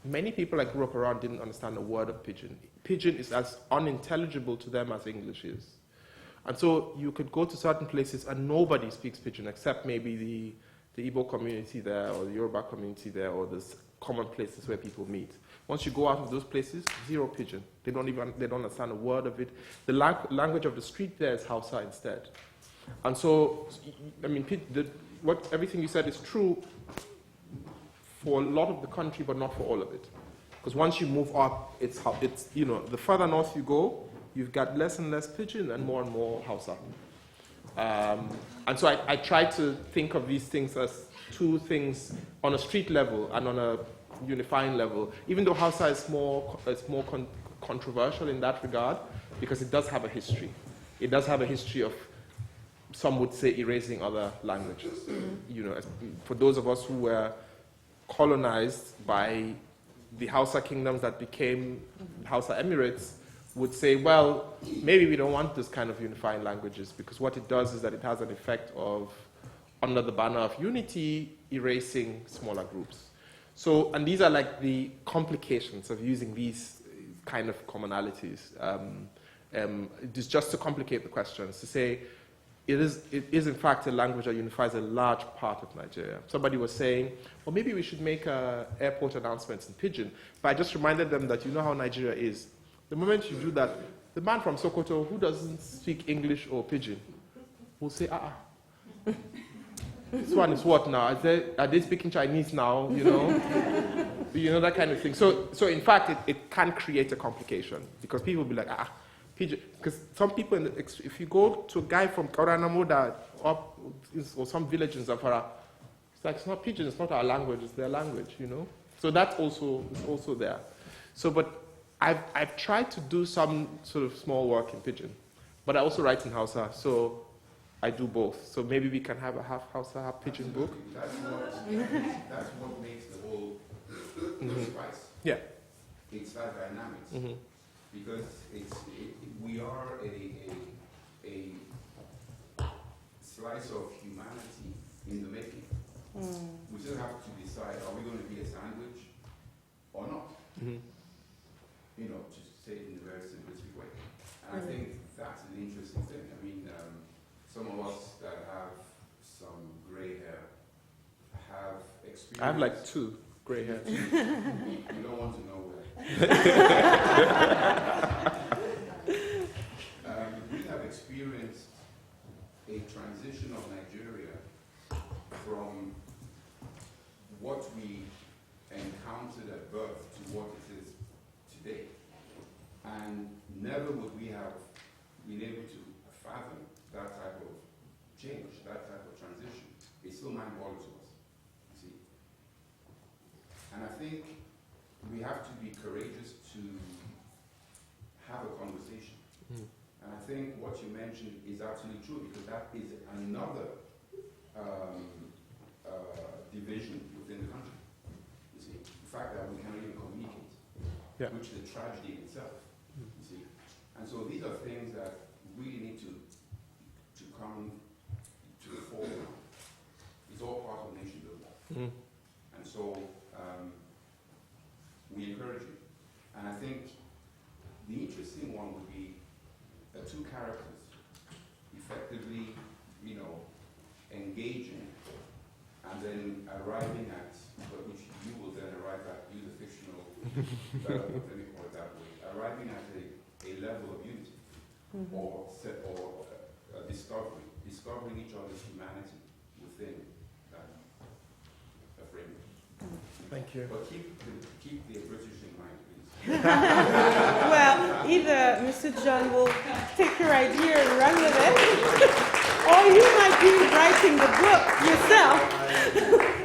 Many people I grew up around didn't understand a word of Pidgin. Pidgin is as unintelligible to them as English is. And so you could go to certain places and nobody speaks Pidgin except maybe the Igbo community there or the Yoruba community there or the common places where people meet. Once you go out of those places, zero Pidgin. They don't understand a word of it. The language of the street there is Hausa instead. And so, I mean, everything you said is true for a lot of the country, but not for all of it. Because once you move up, it's the further north you go, you've got less and less Pidgin and more Hausa. And so I try to think of these things as 2 things on a street level and on a unifying level, even though Hausa is more controversial in that regard, because it does have a history. It does have a history of, some would say, erasing other languages. You know, for those of us who were colonized by the Hausa kingdoms that became Hausa Emirates, would say, well, maybe we don't want this kind of unifying languages, because what it does is that it has an effect of, under the banner of unity, erasing smaller groups. So, and these are like the complications of using these kind of commonalities. It's just to complicate the questions, to say, it is in fact a language that unifies a large part of Nigeria. Somebody was saying, well, maybe we should make airport announcements in Pidgin. But I just reminded them that you know how Nigeria is. The moment you do that, the man from Sokoto who doesn't speak English or Pidgin will say, this one is what now? Are they speaking Chinese now? You know, you know, that kind of thing. So in fact, it can create a complication because people will be like, pidgin. Because some people, if you go to a guy from Koranamoda or some village in Zamfara, it's like, it's not pidgin, it's not our language, it's their language, you know. So that's also there. So, but I've tried to do some sort of small work in pidgin, but I also write in Hausa, so I do both. So maybe we can have a half Hausa, half pidgin book. That's what makes the whole spice. Yeah. It's that dynamics. Mm-hmm. Because we are a slice of humanity in the making. We still have to decide, are we going to be a sandwich or not? Mm-hmm. You know, just say it in a very simplistic way. And I think that's an interesting thing. I mean, some of us that have some gray hair have experienced... I have like 2 gray hairs. You don't want to know where. We have experienced a transition of Nigeria from what we encountered at birth to what it is today. And never would we have been able to fathom that type of change, that type of transition. It's still mind-boggling to us, you see. And I think we have to be courageous to have a conversation. And I think what you mentioned is absolutely true, because that is another division within the country. You see, the fact that we cannot even communicate, which is a tragedy in itself. You see, and so these are things that really need to come to the fore. It's all part of nation building, and so we encourage you. And I think the interesting one would be 2 characters effectively, you know, engaging and then arriving at, but which you will then arrive at, use a fictional, let me call it that way, arriving at a level of unity or discovering each other's humanity within that framework. Thank you. But keep the British in mind, please. Well, either Mr. John will take your idea and run with it, or you might be writing the book yourself.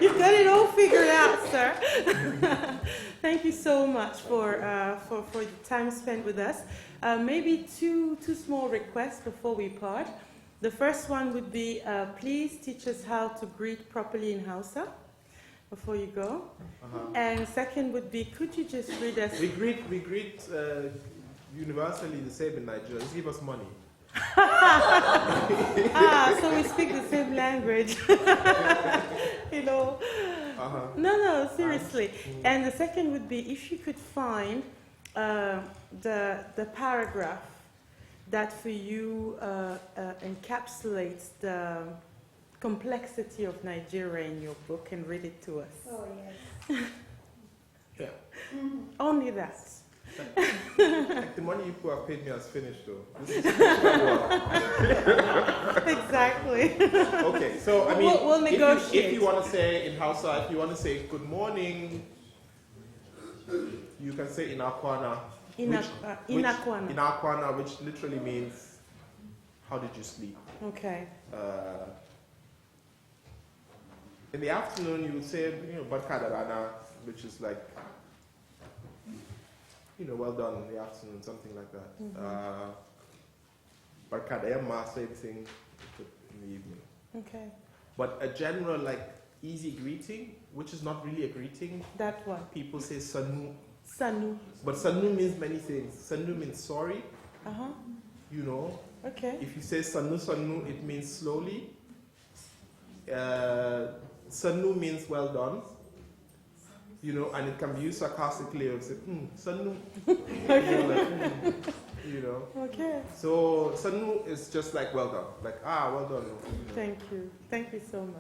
You've got it all figured out, sir. Thank you so much for the time spent with us. Maybe two small requests before we part. The first one would be, please teach us how to greet properly in Hausa before you go. And second would be, could you just read us... We greet universally the same in Nigeria. Just give us money. So we speak the same language. You know. No, seriously. And the second would be, if you could find the paragraph that for you encapsulates the complexity of Nigeria in your book, and read it to us. Oh, yes. Yeah. Only that. Like the money you people have paid me has finished, though. This is Exactly. Okay, so I mean, we'll negotiate. If you want to say in Hausa, if you want to say good morning, you can say Inakwana. Inakwana, which literally means how did you sleep? Okay. In the afternoon, you would say, Barkadarana, which is like, well done in the afternoon, something like that. Barkadayama, same thing in the evening. Okay. But a general, like, easy greeting, which is not really a greeting. That one. People say Sanu. Sanu. But Sanu means many things. Sanu means sorry. Okay. If you say Sanu, it means slowly. Sanu means well done. And it can be used sarcastically or say, Sanu. Okay. So Sanu is just like well done. Like, well done. Thank you. Thank you so much.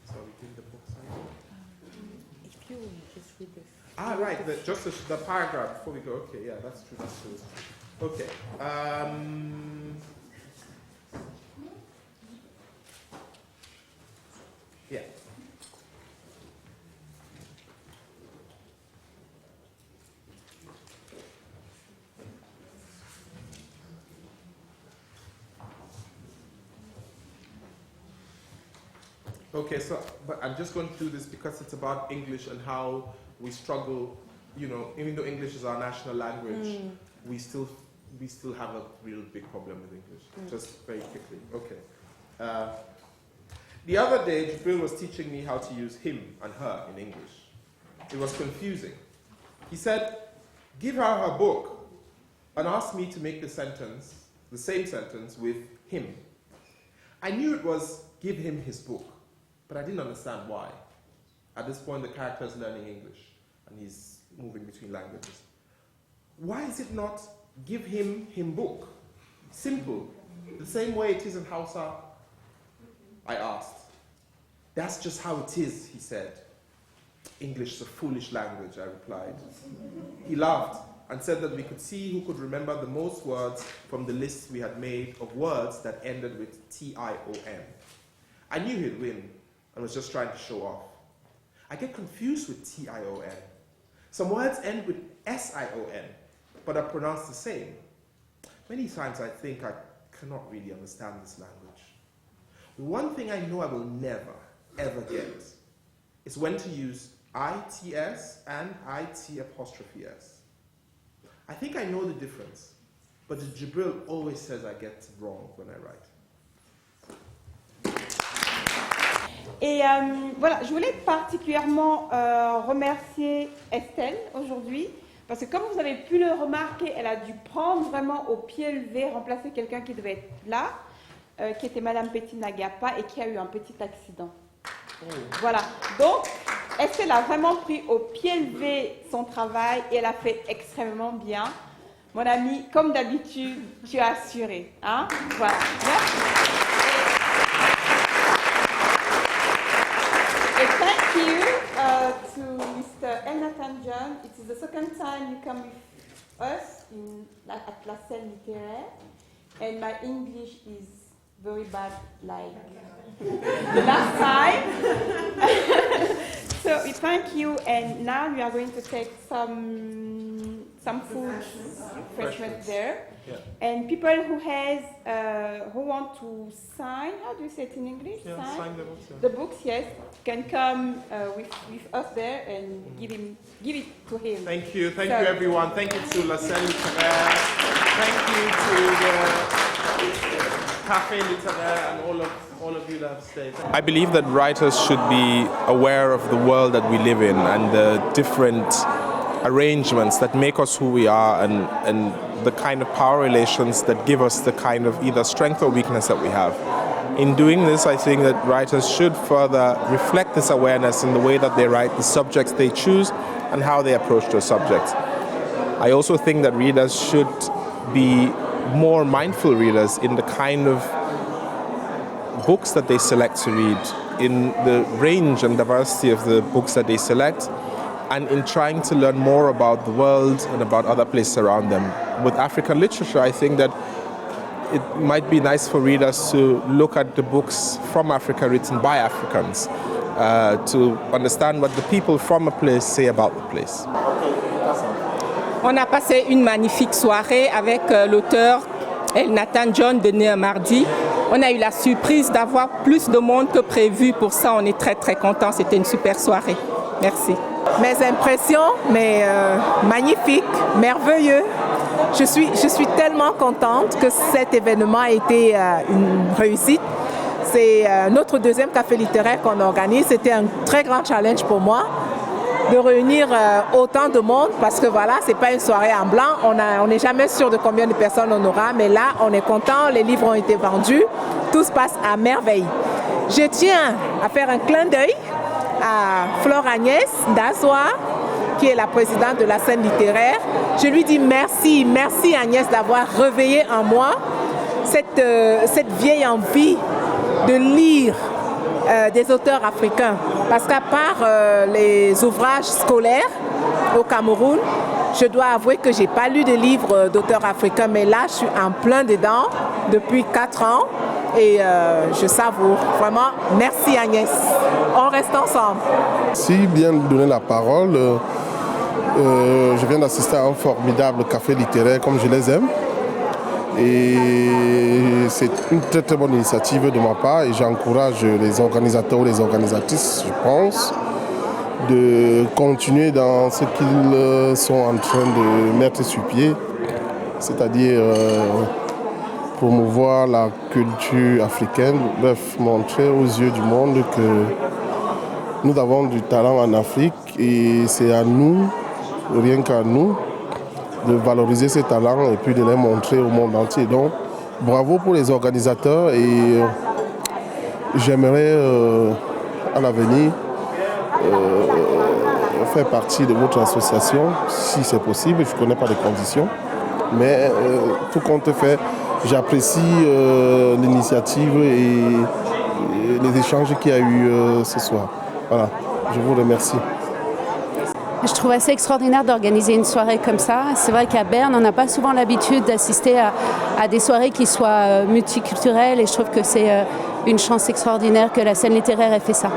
So we take the book side. If you will just read this. Ah, right, just the paragraph before we go. Okay, yeah, that's true, that's true. Okay. Yeah. Okay, so, but I'm just going to do this because it's about English and how we struggle, you know, even though English is our national language, we still have a real big problem with English. Just very quickly, okay. The other day, Jibril was teaching me how to use him and her in English. It was confusing. He said, give her her book, and asked me to make the same sentence with him. I knew it was give him his book, but I didn't understand why. At this point, the character is learning English, and he's moving between languages. Why is it not give him book? Simple. The same way it is in Hausa, I asked. That's just how it is, he said. English is a foolish language, I replied. He laughed and said that we could see who could remember the most words from the list we had made of words that ended with T-I-O-N. I knew he'd win and was just trying to show off. I get confused with T-I-O-N. Some words end with S-I-O-N, but are pronounced the same. Many times I think I cannot really understand this language. One thing I know I will never, ever get is when to use ITS and IT''S. I think I know the difference, but Jibril always says I get it wrong when I write. Et voilà, je voulais particulièrement remercier Estelle aujourd'hui, parce que comme vous avez pu le remarquer, elle a dû prendre vraiment au pied levé, remplacer quelqu'un qui devait être là, qui était Madame Bettina Gappa et qui a eu un petit accident. Voilà, donc Estelle a vraiment pris au pied levé son travail et elle a fait extrêmement bien. Mon ami, comme d'habitude, tu as assuré. Hein? Voilà, merci. And thank you to Mr. Elnathan John. It is the second time you come with us at La Scène Littéraire, and my English is very bad like the last time. So we thank you, and now we are going to take some food refreshment there. Yeah. And people who want to sign, how do you say it in English? Yeah, sign the books. Yeah. The books, yes, can come with us there and give it to him. Thank you everyone. Thank you to La Scène Littéraire. Thank you to the Café Littéraire and all of you that have stayed. I believe that writers should be aware of the world that we live in and the different arrangements that make us who we are and the kind of power relations that give us the kind of either strength or weakness that we have. In doing this, I think that writers should further reflect this awareness in the way that they write, the subjects they choose, and how they approach those subjects. I also think that readers should be more mindful readers in the kind of books that they select to read, in the range and diversity of the books that they select, and in trying to learn more about the world and about other places around them. With African literature, I think that it might be nice for readers to look at the books from Africa written by Africans, to understand what the people from a place say about the place. On a passé une magnifique soirée avec l'auteur Elnathan John de Né un mardi. On a eu la surprise d'avoir plus de monde que prévu. Pour ça, on est très très contents. C'était une super soirée. Merci. Mes impressions, magnifiques, merveilleux. Je suis tellement contente que cet événement a été une réussite. C'est notre deuxième café littéraire qu'on organise. C'était un très grand challenge pour moi de réunir autant de monde parce que voilà, c'est pas une soirée en blanc. On n'est jamais sûr de combien de personnes on aura, mais là, on est content. Les livres ont été vendus. Tout se passe à merveille. Je tiens à faire un clin d'œil à Flore Agnès d'Azwa, qui est la présidente de la scène littéraire. Je lui dis merci Agnès d'avoir réveillé en moi cette vieille envie de lire des auteurs africains. Parce qu'à part les ouvrages scolaires au Cameroun, je dois avouer que je n'ai pas lu de livres d'auteurs africains, mais là, je suis en plein dedans depuis 4 ans et je savoure. Vraiment, merci Agnès. On reste ensemble. Merci bien de donner la parole. Je viens d'assister à un formidable café littéraire comme je les aime. Et c'est une très très bonne initiative de ma part et j'encourage les organisateurs ou les organisatrices, je pense, de continuer dans ce qu'ils sont en train de mettre sur pied, c'est-à-dire promouvoir la culture africaine, bref, montrer aux yeux du monde que nous avons du talent en Afrique et c'est à nous, rien qu'à nous, de valoriser ces talents et puis de les montrer au monde entier. Donc, bravo pour les organisateurs et j'aimerais à l'avenir faire partie de votre association, si c'est possible. Je ne connais pas les conditions, mais tout compte fait, j'apprécie l'initiative et les échanges qu'il y a eu ce soir. Voilà, je vous remercie. Je trouve assez extraordinaire d'organiser une soirée comme ça. C'est vrai qu'à Berne, on n'a pas souvent l'habitude d'assister à des soirées qui soient multiculturelles et je trouve que c'est une chance extraordinaire que la scène littéraire ait fait ça.